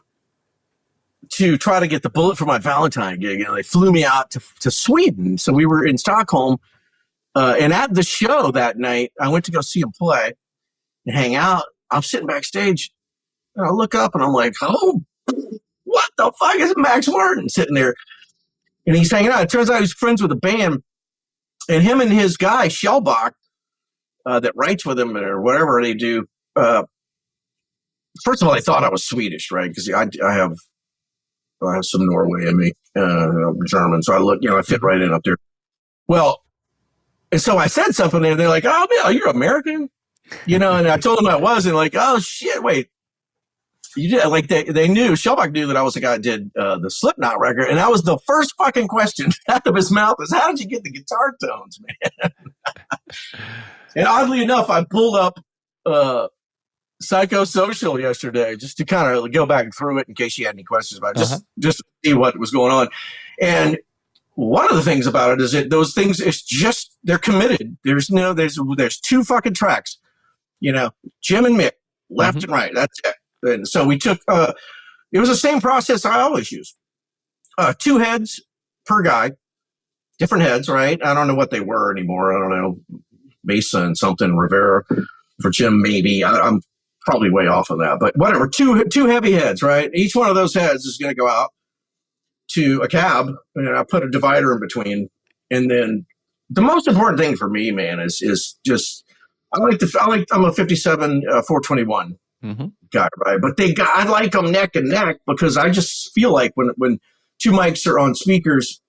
to try to get the Bullet for My Valentine gig, and they flew me out to Sweden. So we were in Stockholm, and at the show that night, I went to go see him play and hang out. I'm sitting backstage, and I look up, and I'm like, oh, what the fuck is Max Martin sitting there? And he's hanging out. It turns out he's friends with a band, and him and his guy, Shellbach, that writes with him or whatever they do. First of all, they thought I was Swedish, right? Because I have some Norway in me, German. So I look, I fit right in up there. Well, and so I said something, and they're like, "Oh, man, you're American," And I told them I was, and like, "Oh shit, wait, you did?" Like they knew, Shellbach knew that I was the guy that did the Slipknot record, and that was the first fucking question out of his mouth is, "How did you get the guitar tones, man?" And oddly enough, I pulled up Psychosocial yesterday just to kind of go back through it in case you had any questions about it, just to see what was going on. And one of the things about it is that those things, it's just, they're committed. There's two fucking tracks, Jim and Mick, left and right. That's it. And so we took, it was the same process I always use. 2 heads per guy, different heads, right? I don't know what they were anymore. I don't know. Mesa and something, Rivera for Jim, maybe. I'm probably way off of that, but whatever. Two heavy heads, right? Each one of those heads is going to go out to a cab, and I put a divider in between. And then the most important thing for me, man, is just I'm a 57 421 guy, right? But I like them neck and neck because I just feel like when 2 mics are on speakers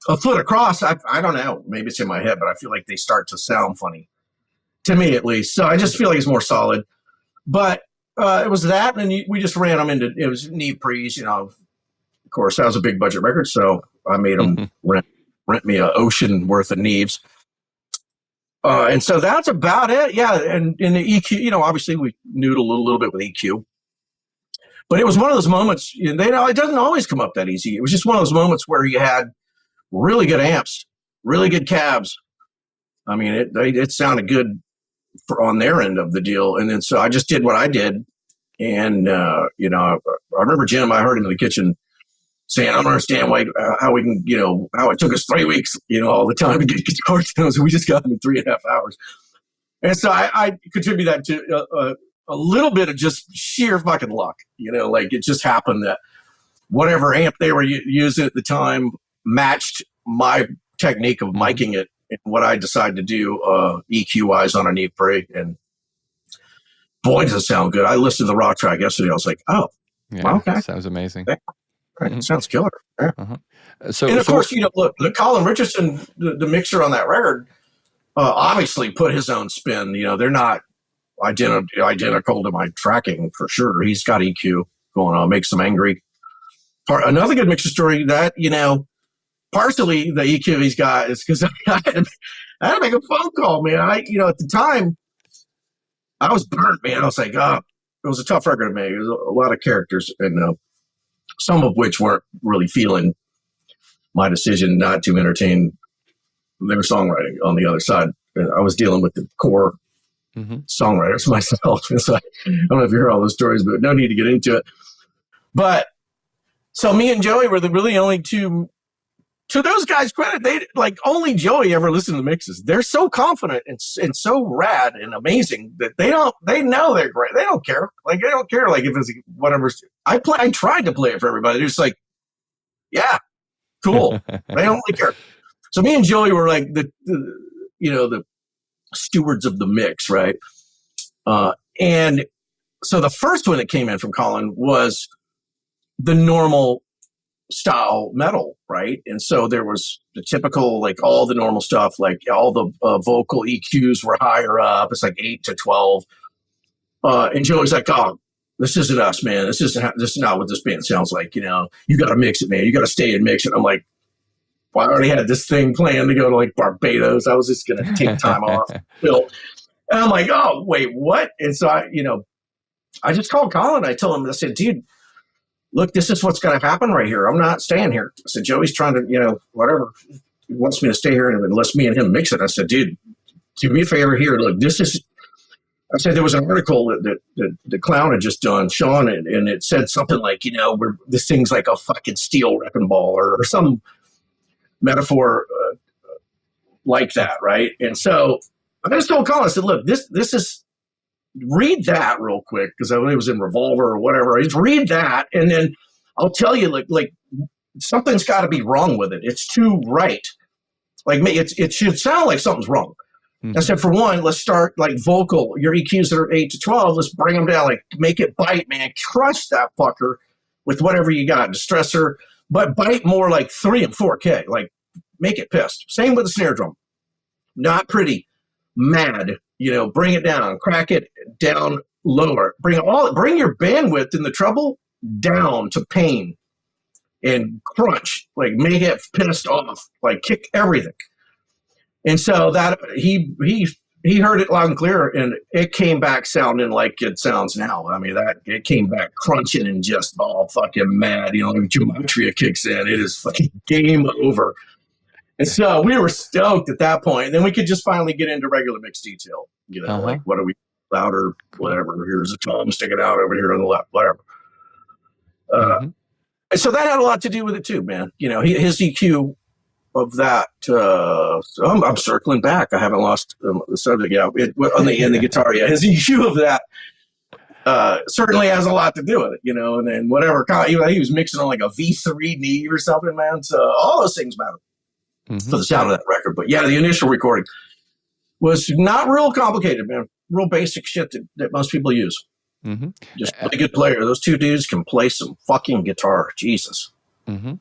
a foot across, I don't know, maybe it's in my head, but I feel like they start to sound funny to me, at least. So I just feel like it's more solid. But it was that, and we just ran them into, it was Neve Prees, Of course, that was a big budget record, so I made them rent me an ocean worth of Neves. And so that's about it. Yeah, and in the EQ, obviously we noodled a little bit with EQ. But it was one of those moments, it doesn't always come up that easy. It was just one of those moments where you had really good amps, really good cabs. I mean, it sounded good on their end of the deal. And then so I just did what I did. And, I remember Jim, I heard him in the kitchen saying, "I don't understand how we can, how it took us 3 weeks, all the time to get guitar tones. We just got them in 3.5 hours." And so I contribute that to a little bit of just sheer fucking luck, like it just happened that whatever amp they were using at the time matched my technique of miking it and what I decided to do EQ wise on a Neve Prairie. And boy, does it sound good. I listened to the raw track yesterday. I was like, oh,
yeah,
okay.
Sounds amazing.
Right. Sounds killer. Yeah.
So,
and of course, look, the Colin Richardson, the mixer on that record, obviously put his own spin. They're not identical to my tracking for sure. He's got EQ going on, makes them angry. Another good mixer story that, partially the EQ he's got is because I had to make a phone call, man. At the time, I was burnt, man. I was like, it was a tough record to make. It was a lot of characters, and some of which weren't really feeling my decision not to entertain their songwriting on the other side. I was dealing with the core songwriters myself. So I don't know if you heard all those stories, but no need to get into it. But so me and Joey were the really only two. To those guys' credit, they only Joey ever listened to the mixes. They're so confident and so rad and amazing that they know they're great. They don't care. They don't care if it's whatever. I tried to play it for everybody. They're just like, yeah, cool. They don't really care. So me and Joey were like the stewards of the mix, right? And so the first one that came in from Colin was the normal style metal, right? And so there was the typical, all the normal stuff, all the vocal EQs were higher up. It's 8 to 12. And Joey's like, "Oh, this isn't us, man. This is not what this band sounds like. You got to mix it, man. You got to stay and mix it." I'm like, Well, I already had this thing planned to go to like Barbados. I was just going to take time off. And I'm like, oh, wait, what? And so I just called Colin. I told him, I said, dude, look, this is what's going to happen right here. I'm not staying here. I said, Joey's trying to, whatever. He wants me to stay here and let's me and him mix it. I said, dude, do me a favor here. Look, I said there was an article that the clown had just done, Sean, and it said something like, this thing's like a fucking steel wrecking ball or some metaphor like that, right? And so I just told Colin, I said, look, this is, read that real quick, because I believe it was in Revolver or whatever. Just read that, and then I'll tell you, like something's got to be wrong with it. It's too right. Like it should sound like something's wrong. I said, for one, let's start like vocal. Your EQs that are 8 to 12, let's bring them down. Like make it bite, man. Crush that fucker with whatever you got, distressor, but bite more like 3 and 4K. Like make it pissed. Same with the snare drum. Not pretty, mad. Bring it down, crack it down lower. Bring your bandwidth in the treble down to pain and crunch. Like make it pissed off. Like kick everything. And so that he heard it loud and clear, and it came back sounding like it sounds now. I mean, it came back crunching and just all fucking mad. Gematria kicks in, it is fucking game over. And so we were stoked at that point. And then we could just finally get into regular mix detail. Like what are we louder, whatever. Here's a tom sticking out over here on the left, whatever. And so that had a lot to do with it too, man. His EQ of that. So I'm circling back. I haven't lost the subject yet. In the guitar, yeah. His EQ of that certainly has a lot to do with it, and then whatever. He was mixing on like a V3 knee or something, man. So all those things matter for the sound of that record. But yeah, the initial recording was not real complicated, man. Real basic shit that most people use. Just a good player. Those two dudes can play some fucking guitar. Jesus.
And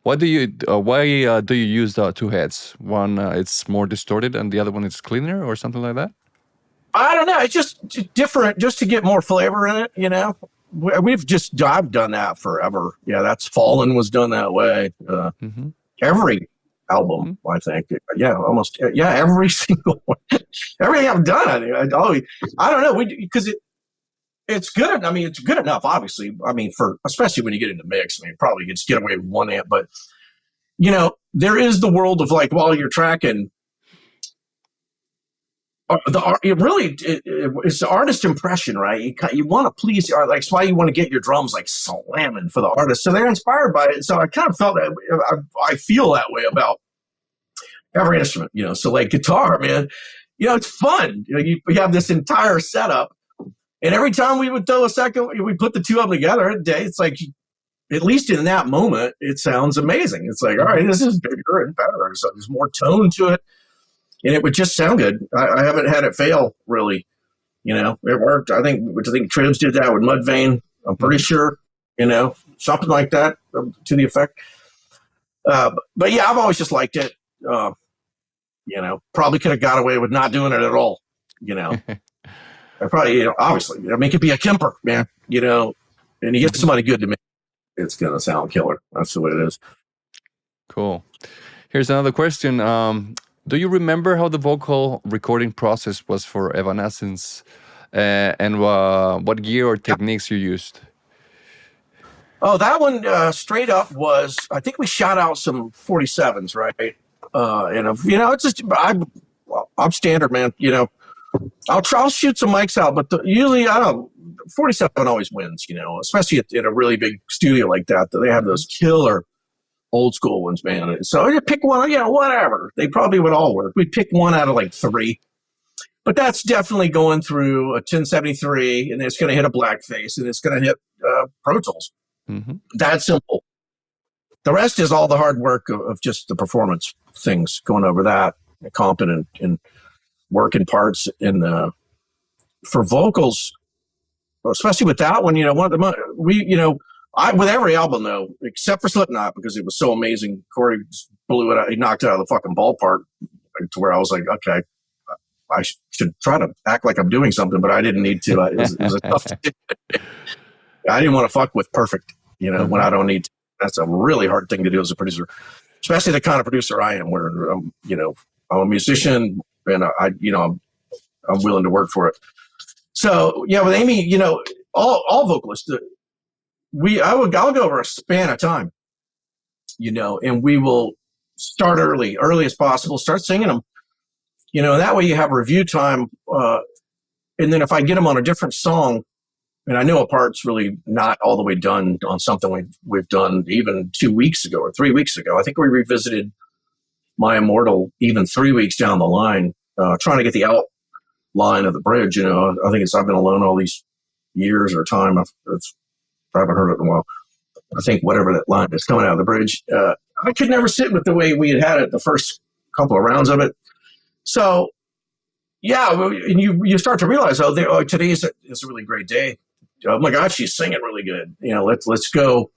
why do you use the two heads? One it's more distorted, and the other one is cleaner, or something like that?
I don't know. It's just different, just to get more flavor in it. I've done that forever. Yeah, that's Fallen was done that way. Every album, I think. Yeah, almost. Yeah, every single one. Everything I've done. I don't know. Because it's good. I mean, it's good enough, obviously. I mean, especially when you get into mix, probably just get away with one amp. But, there is the world of like, while you're tracking, it's the artist impression, right? You want to please the artist. Like, that's why you want to get your drums like slamming for the artist. So they're inspired by it. So I kind of felt that I feel that way about every instrument, So like guitar, man, it's fun. You have this entire setup. And every time we would throw a second, we put the two of them together. It's like, at least in that moment, it sounds amazing. It's like, all right, this is bigger and better. So there's more tone to it. And it would just sound good. I haven't had it fail, really. It worked. I think Tribs did that with Mudvayne. I'm pretty sure, something like that to the effect. But yeah, I've always just liked it. Probably could have got away with not doing it at all. I probably, obviously, it could be a Kemper, man, and you get somebody good to me, it's going to sound killer. That's the way it is.
Cool. Here's another question. Do you remember how the vocal recording process was for Evanescence and what gear or techniques you used?
Oh, that one straight up was, I think we shot out some 47s, right? It's just, I'm standard, man, I'll shoot some mics out, but usually, 47 always wins, especially at a really big studio like that. They have those killer old school ones, man. So you pick one, whatever. They probably would all work. We'd pick one out of like 3. But that's definitely going through a 1073, and it's going to hit a blackface, and it's going to hit Pro Tools. That simple. The rest is all the hard work of just the performance things, going over that, competent and working parts for vocals, especially with that one. With every album though, except for Slipknot, because it was so amazing. Corey blew it out. He knocked it out of the fucking ballpark to where I was like, okay, I should try to act like I'm doing something, but I didn't need to. It was a tough. I didn't want to fuck with perfect, when I don't need to. That's a really hard thing to do as a producer, especially the kind of producer I am, where I'm a musician and I'm willing to work for it. So yeah, with Amy, all vocalists, I'll go over a span of time, and we will start early as possible, start singing them, and that way you have review time. And then if I get them on a different song, and I know a part's really not all the way done on something we've done even 2 weeks ago or 3 weeks ago. I think we revisited My Immortal even 3 weeks down the line, trying to get the outline of the bridge. I think I've been alone all these years or time. I haven't heard it in a while. I think whatever that line is coming out of the bridge, I could never sit with the way we had it the first couple of rounds of it. So, yeah, and you start to realize, today is a really great day. Oh my God, she's singing really good. Let's go.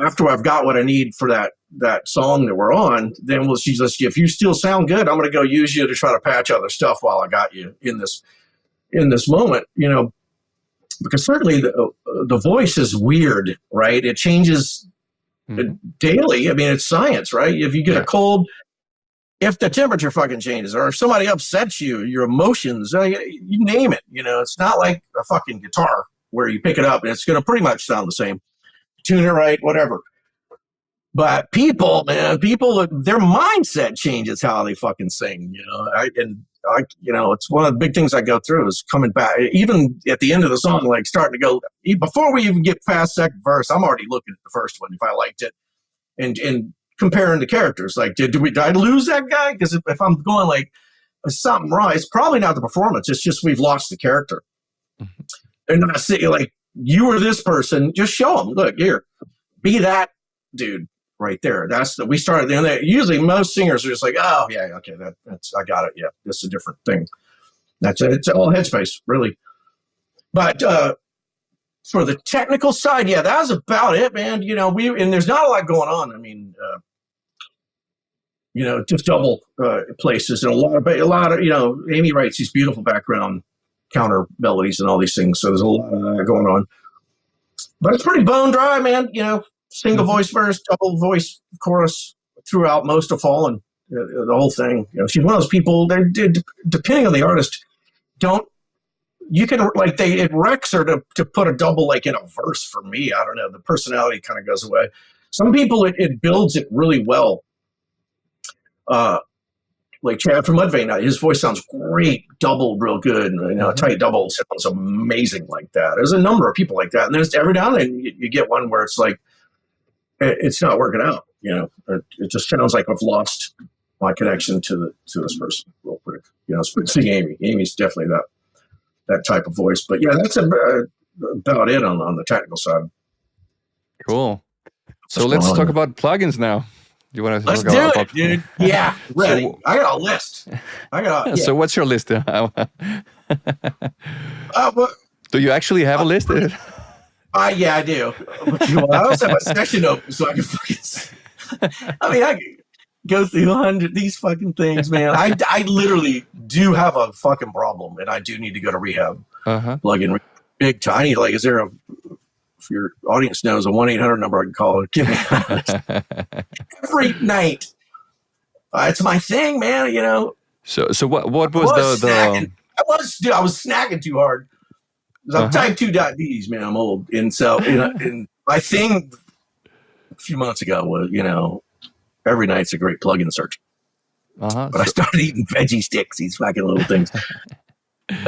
After I've got what I need for that song that we're on, then if you still sound good, I'm going to go use you to try to patch other stuff while I got you in this moment. Because certainly the voice is weird, right? It changes daily. I mean, it's science, right? If you get a cold, if the temperature fucking changes, or if somebody upsets you, your emotions, you name it. It's not like a fucking guitar where you pick it up and it's going to pretty much sound the same. Tune it right, whatever. But people, man, their mindset changes how they fucking sing. It's one of the big things I go through is coming back, even at the end of the song, like starting to go, before we even get past second verse, I'm already looking at the first one if I liked it, and comparing the characters. Like, did I lose that guy? Because if I'm going like something wrong, it's probably not the performance. It's just we've lost the character. Mm-hmm. And not saying like you were this person. Just show them. Look here, be that dude right there. We started there. Usually most singers are just like, oh yeah, okay, that's I got it. Yeah, this is a different thing. It's all headspace, really. But for the technical side, yeah, that was about it, man. And there's not a lot going on. I mean, just double places and a lot of Amy writes these beautiful background counter melodies and all these things. So there's a lot of that going on. But it's pretty bone dry, man. Single voice verse, double voice chorus throughout most of Fallen, the whole thing. She's one of those people. They depending on the artist, it wrecks her to put a double like in a verse. For me, I don't know. The personality kind of goes away. Some people it builds it really well. Like Chad from Mudvayne, his voice sounds great, double real good. A tight double sounds amazing like that. There's a number of people like that, and there's every now and then you get one where it's like it's not working out. It just sounds like I've lost my connection to this person real quick. Speaking Amy. Amy's definitely that type of voice. But yeah, that's about it on the technical side.
Cool. So let's talk about plugins now. You want to
Let's do it, dude. Yeah, ready. So, I got a list.
So what's your list? Do you actually have a list?
Yeah, I do. I also have a section open so I can fucking. I can go through 100 these fucking things, man. I literally do have a fucking problem, and I do need to go to rehab. Plug-in big tiny. Like, is there if your audience knows a 1-800 number I can call? Give me every night. It's my thing, man.
So what was the?
I was snagging too hard. I'm type 2 diabetes, man. I'm old, and so and my thing a few months ago was every night's a great plug-in search. But I started eating veggie sticks, these fucking little things.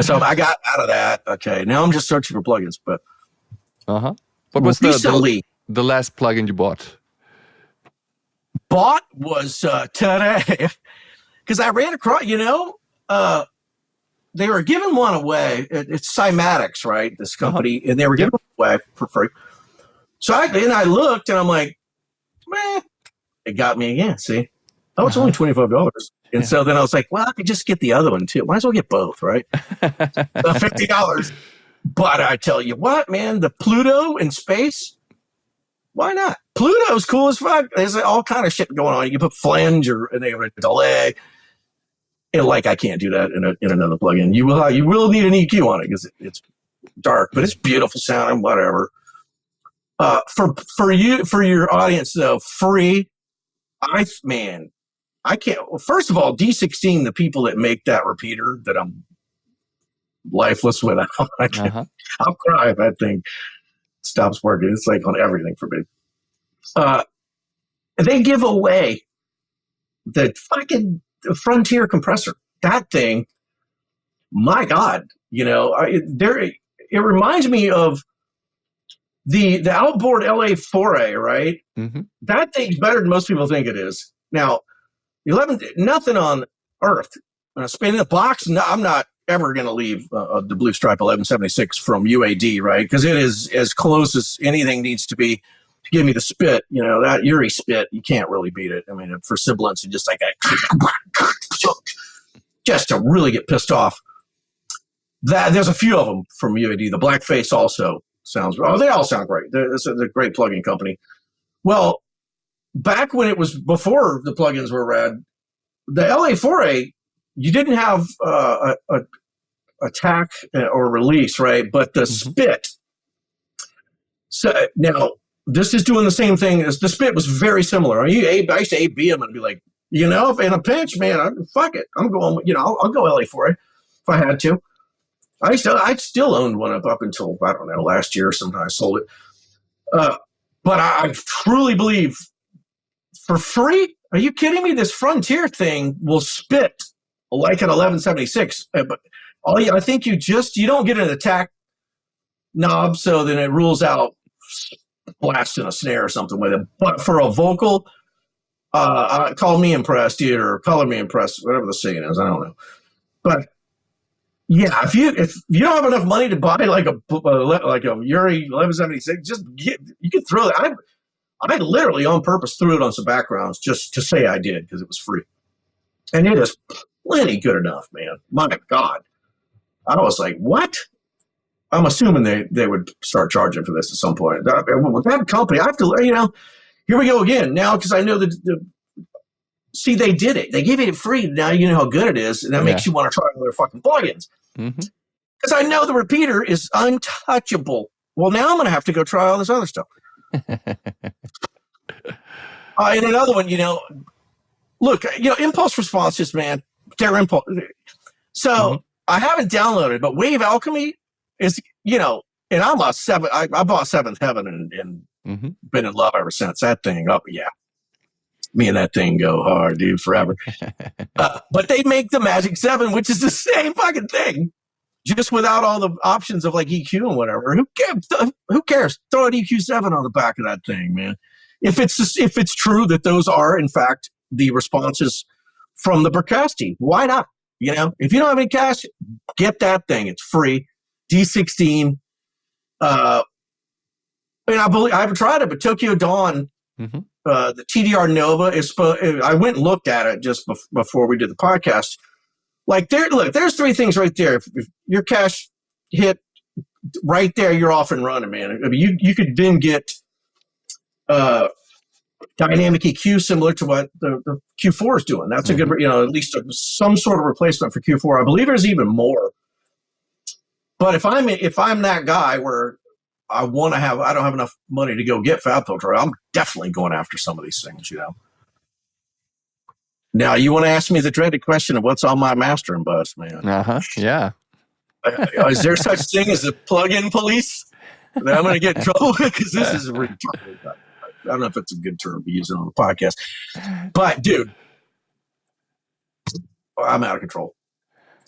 So I got out of that. Okay, now I'm just searching for plugins. But
what was the last plugin you bought?
Was today because I ran across. They were giving one away. It's Cymatics, right? This company, and they were giving it away for free. So I looked, and I'm like, man, it got me again. See, it's only $25, and so then I was like, well, I could just get the other one too. Might as well get both, right? $50. But I tell you what, man, the Pluto in space, why not? Pluto's cool as fuck. There's all kind of shit going on. You can put flange and they have a delay. And I can't do that in another plugin. You will need an EQ on it because it's dark, but it's beautiful sounding, whatever. For your audience though, free. I can't. Well, first of all, D16, the people that make that repeater that I'm lifeless without, I'll cry if that thing stops working. It's like on everything for me. They give away the fucking Frontier compressor. That thing, my God, it reminds me of the outboard LA4A, right?
Mm-hmm.
That thing's better than most people think it is. Now, nothing on Earth. Spinning the box, no, I'm not ever going to leave the Blue Stripe 1176 from UAD, right? Because it is as close as anything needs to be to give me the spit. That Yuri spit, you can't really beat it. I mean, for sibilance, you just like just to really get pissed off. There's a few of them from UAD. The Blackface also sounds. Oh, they all sound great. They're a great plugin company. Well, back when it was before the plugins were rad, the LA4A, you didn't have a attack or release, right? But the spit. So now this is doing the same thing as the spit was very similar. I used to AB them and be like, in a pinch, man, fuck it. I'm going, I'll go LA4A if I had to. I still owned one up until, I don't know, last year. Sometimes I sold it. But I truly believe for free, are you kidding me? This Frontier thing will spit like an 1176. But I think you don't get an attack knob, so then it rules out blasting a snare or something with it. But for a vocal, call me impressed, or color me impressed, whatever the saying is, I don't know. But yeah, if you don't have enough money to buy like a Yuri 1176, you can throw it. I literally on purpose threw it on some backgrounds just to say I did because it was free, and it is plenty good enough, man. My God, I was like, what? I'm assuming they would start charging for this at some point. With that company, I have to, here we go again now because I know that see, they did it. They gave it free. Now you know how good it is, and that makes you want to try all their fucking plugins. Because I know the repeater is untouchable. Well, now I'm going to have to go try all this other stuff. And another one, look, impulse responses, man, they're impulse. So I haven't downloaded, but Wave Alchemy is, and I'm a seven. I bought Seventh Heaven and been in love ever since. That thing, me and that thing go hard, dude, forever. But they make the Magic 7, which is the same fucking thing, just without all the options of like EQ and whatever. Who cares? Throw an EQ 7 on the back of that thing, man. If it's true that those are in fact the responses from the Berkasti, why not? If you don't have any cash, get that thing. It's free. D16. I haven't tried it, but Tokyo Dawn. The TDR Nova is. I went and looked at it just before we did the podcast. Like there's three things right there. If your cash hit right there, you're off and running, man. I mean, you could then get dynamic EQ similar to what the Q4 is doing. That's a good, at least some sort of replacement for Q4. I believe there's even more. But if I'm that guy where I don't have enough money to go get FabFilter, I'm definitely going after some of these things, Now, you want to ask me the dreaded question of what's on my mastering bus, man.
Yeah.
Is there such thing as a plug-in police that I'm going to get in trouble with? Because this is retarded. I don't know if it's a good term to use it on the podcast. But, dude, I'm out of control.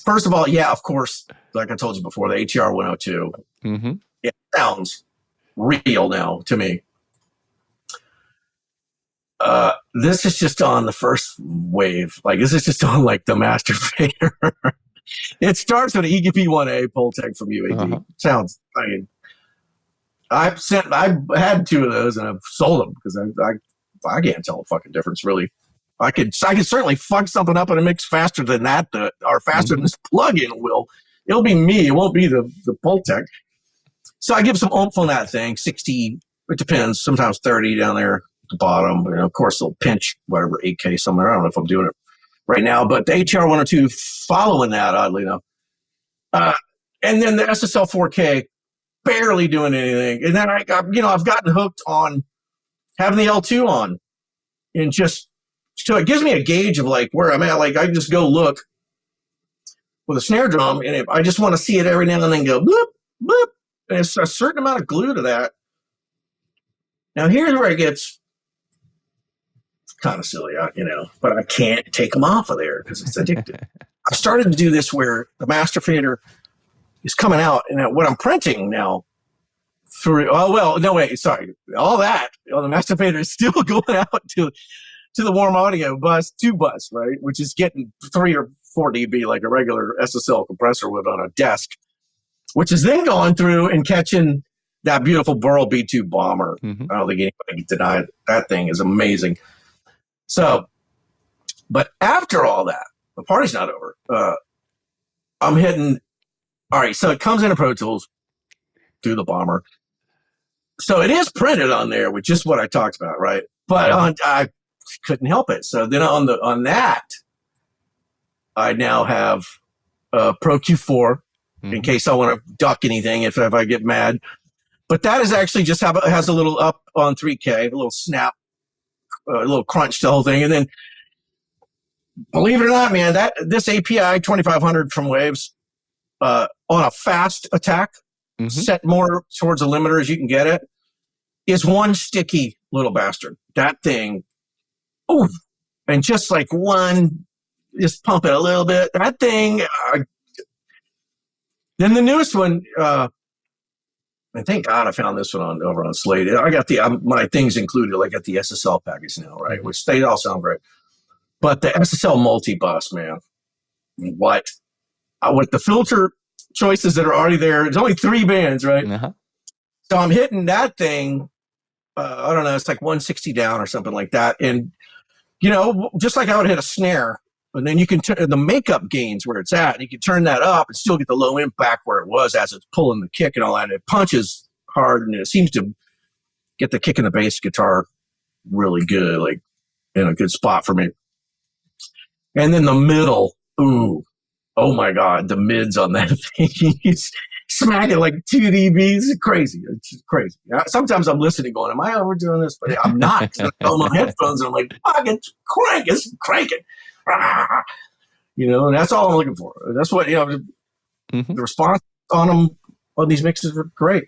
First of all, yeah, of course, like I told you before, the ATR 102. It sounds real now to me. This is just on the first wave. Like, this is just on like the master fader. It starts with an EGP1A Pultec from UAD. Sounds, I had two of those and I've sold them because I can't tell the fucking difference really. I could certainly fuck something up in a mix faster than that, or faster than this plug-in will. It'll be me. It won't be the Pultec. So I give some oomph on that thing. 60. It depends. Sometimes 30 down there at the bottom. Of course, they'll pinch whatever 8K somewhere. I don't know if I'm doing it right now, but the ATR 102 following that, oddly enough. And then the SSL 4K. barely doing anything. And then I've gotten hooked on having the L2 on, and just so it gives me a gauge of like where I'm at. Like I just go look with a snare drum, and I just want to see it every now and then go bloop, bloop. And it's a certain amount of glue to that. Now here's where it gets kind of silly, but I can't take them off of there because it's addictive. I started to do this where the master fader is coming out, and what I'm printing now through, all that, the master fader is still going out to the warm audio bus, 2 bus, right? Which is getting 3 or 4 dB like a regular SSL compressor would on a desk, which is then going through and catching that beautiful Burl B2 bomber. Mm-hmm. I don't think anybody can deny it. That thing is amazing. So, but after all that, the party's not over. I'm hitting, all right, so it comes into Pro Tools through the bomber. So it is printed on there with just what I talked about, right? But I couldn't help it. So then on that, I now have Pro Q4 in case I want to duck anything if I get mad. But that is actually just has a little up on 3K, a little snap, a little crunch to the whole thing. And then, believe it or not, man, this API 2500 from Waves on a fast attack, set more towards the limiter as you can get it, is one sticky little bastard. That thing, ooh, and just like just pump it a little bit. That thing. Then the newest one, and thank God I found this one over on Slate. I got my things included. I got the SSL package now, right? Which they all sound great. But the SSL multi-bus, man, what with the filter choices that are already there, it's only 3 bands, right? Uh-huh. So I'm hitting that thing, I don't know, it's like 160 down or something like that. And, just like I would hit a snare, and then you can turn the makeup gains where it's at, and you can turn that up and still get the low end back where it was as it's pulling the kick and all that. And it punches hard, and it seems to get the kick and the bass guitar really good, like in a good spot for me. And then the middle, ooh, oh my God, the mids on that thing, he's smacking like 2 dBs. It's crazy. It's just crazy. Sometimes I'm listening going, am I overdoing this? But I'm not. I put my headphones and I'm like, fucking crank, it's cranking. And that's all I'm looking for. That's what, the response on them, on these mixes were great.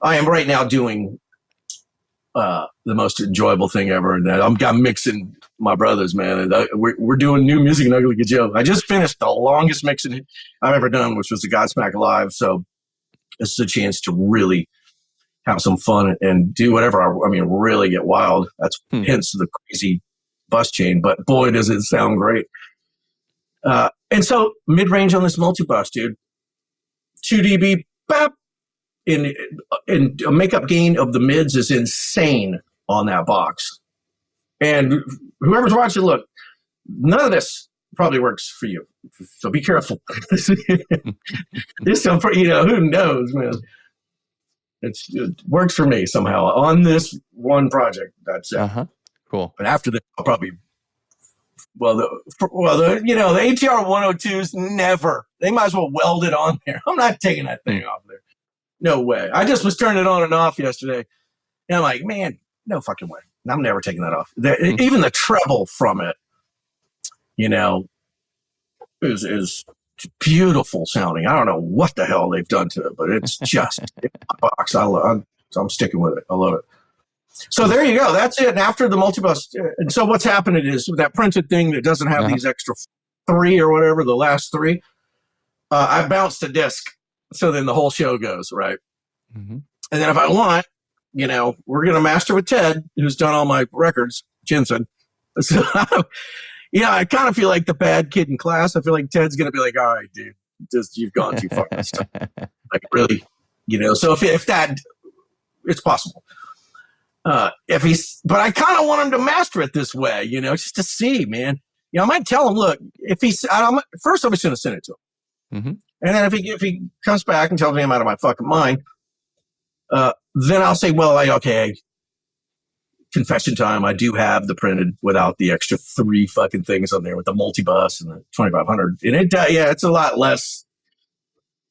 I am right now doing the most enjoyable thing ever. And I'm mixing my brothers, man. And we're doing new music in Ugly Good Joe. I just finished the longest mixing I've ever done, which was the Godsmack Live. So this is a chance to really have some fun and do whatever. Really get wild. That's hence the crazy bus chain, but boy, does it sound great. And so mid-range on this multi-bus, dude, 2 dB, bap, and a makeup gain of the mids is insane on that box. And whoever's watching, look, none of this probably works for you, so be careful. This, who knows, man? It works for me somehow on this one project. That's it.
Cool.
But after that, I'll probably, the ATR 102s never. They might as well weld it on there. I'm not taking that thing off there. No way. I just was turning it on and off yesterday, and I'm like, man, no fucking way. I'm never taking that off. Even the treble from it, is beautiful sounding. I don't know what the hell they've done to it, but it's just in my box. I'm sticking with it. I love it. So there you go. That's it. And after the multi-bus, and so what's happening is that printed thing that doesn't have these extra 3 or whatever, the last 3, I bounced a disc. So then the whole show goes, right? And then if I want, we're going to master with Ted, who's done all my records, Jensen. So, I kind of feel like the bad kid in class. I feel like Ted's going to be like, all right, dude, you've gone too far this time. Like, really, so if that, it's possible. But I kind of want him to master it this way, just to see, man. I might tell him, look, first I'm just going to send it to him. And then if he comes back and tells me I'm out of my fucking mind, then I'll say, well, okay, confession time. I do have the printed without the extra 3 fucking things on there with the multi-bus and the 2500. And it's a lot less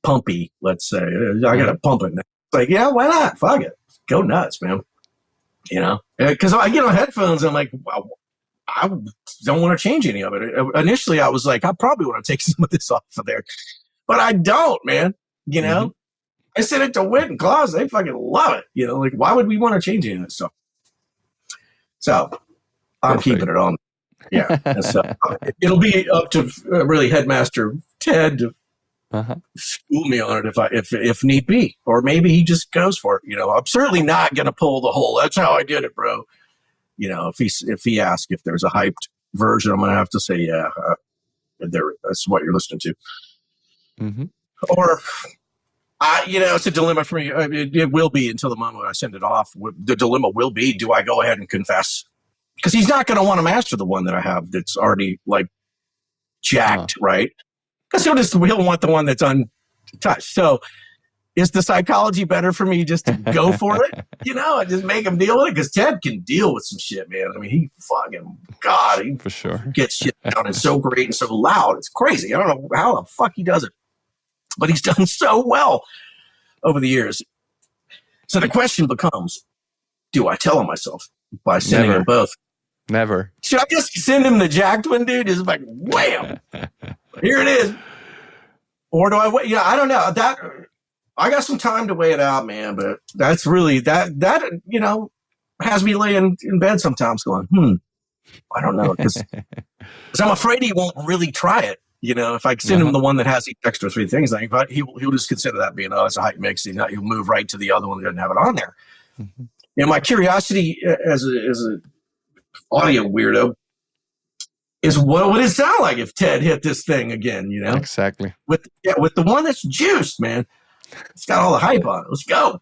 pumpy, let's say. I got to pump it now. It's like, yeah, why not? Fuck it. Go nuts, man. You know? Because I get on headphones and I'm like, wow, I don't want to change any of it. Initially, I was like, I probably want to take some of this off of there. But I don't, man. You know? I sent it to Whit and Claus. They fucking love it. You know, like, why would we want to change any of that stuff? So I'm keeping it on. Yeah. And so it'll be up to really Headmaster Ted to school me on it if need be, or maybe he just goes for it. You know, I'm certainly not going to pull the whole. That's how I did it, bro. You know, if he asks if there's a hyped version, I'm going to have to say, yeah, that's what you're listening to. Or, you know, it's a dilemma for me. I mean, it will be until the moment I send it off. The dilemma will be: do I go ahead and confess? Because he's not going to want to master the one that I have that's already like jacked, right? Because he'll want the one that's untouched. So is the psychology better for me just to go for it? You know, and just make him deal with it? Because Ted can deal with some shit, man. I mean, he for sure gets shit down and so great and so loud. It's crazy. I don't know how the fuck he does it. But he's done so well over the years. So the question becomes, do I tell him myself by sending them both?
Never.
Should I just send him the jacked one, dude? It's like, wham! Here it is. Or do I wait? Yeah, I don't know. That I got some time to weigh it out, man. But that's really that you know has me laying in bed sometimes, going, I don't know, because I'm afraid he won't really try it. You know, if I send him the one that has the extra 3 things, like, but he'll just consider that being it's a hype mix. He'll move right to the other one that doesn't have it on there. And my curiosity as a audio weirdo is what would it sound like if Ted hit this thing again? You know,
exactly
with the one that's juiced, man. It's got all the hype on it. Let's go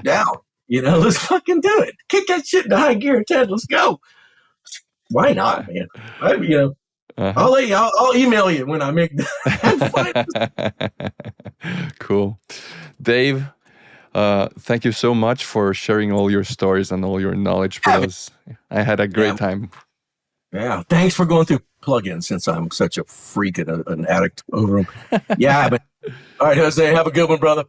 down. You know, let's fucking do it. Kick that shit into high gear, Ted. Let's go. Why not, man? I'll email you when I make that.
Cool. Dave, thank you so much for sharing all your stories and all your knowledge with us. I had a great time.
Yeah. Thanks for going through plugins since I'm such a freak and an addict over them. Yeah. But all right, Jose, have a good one, brother.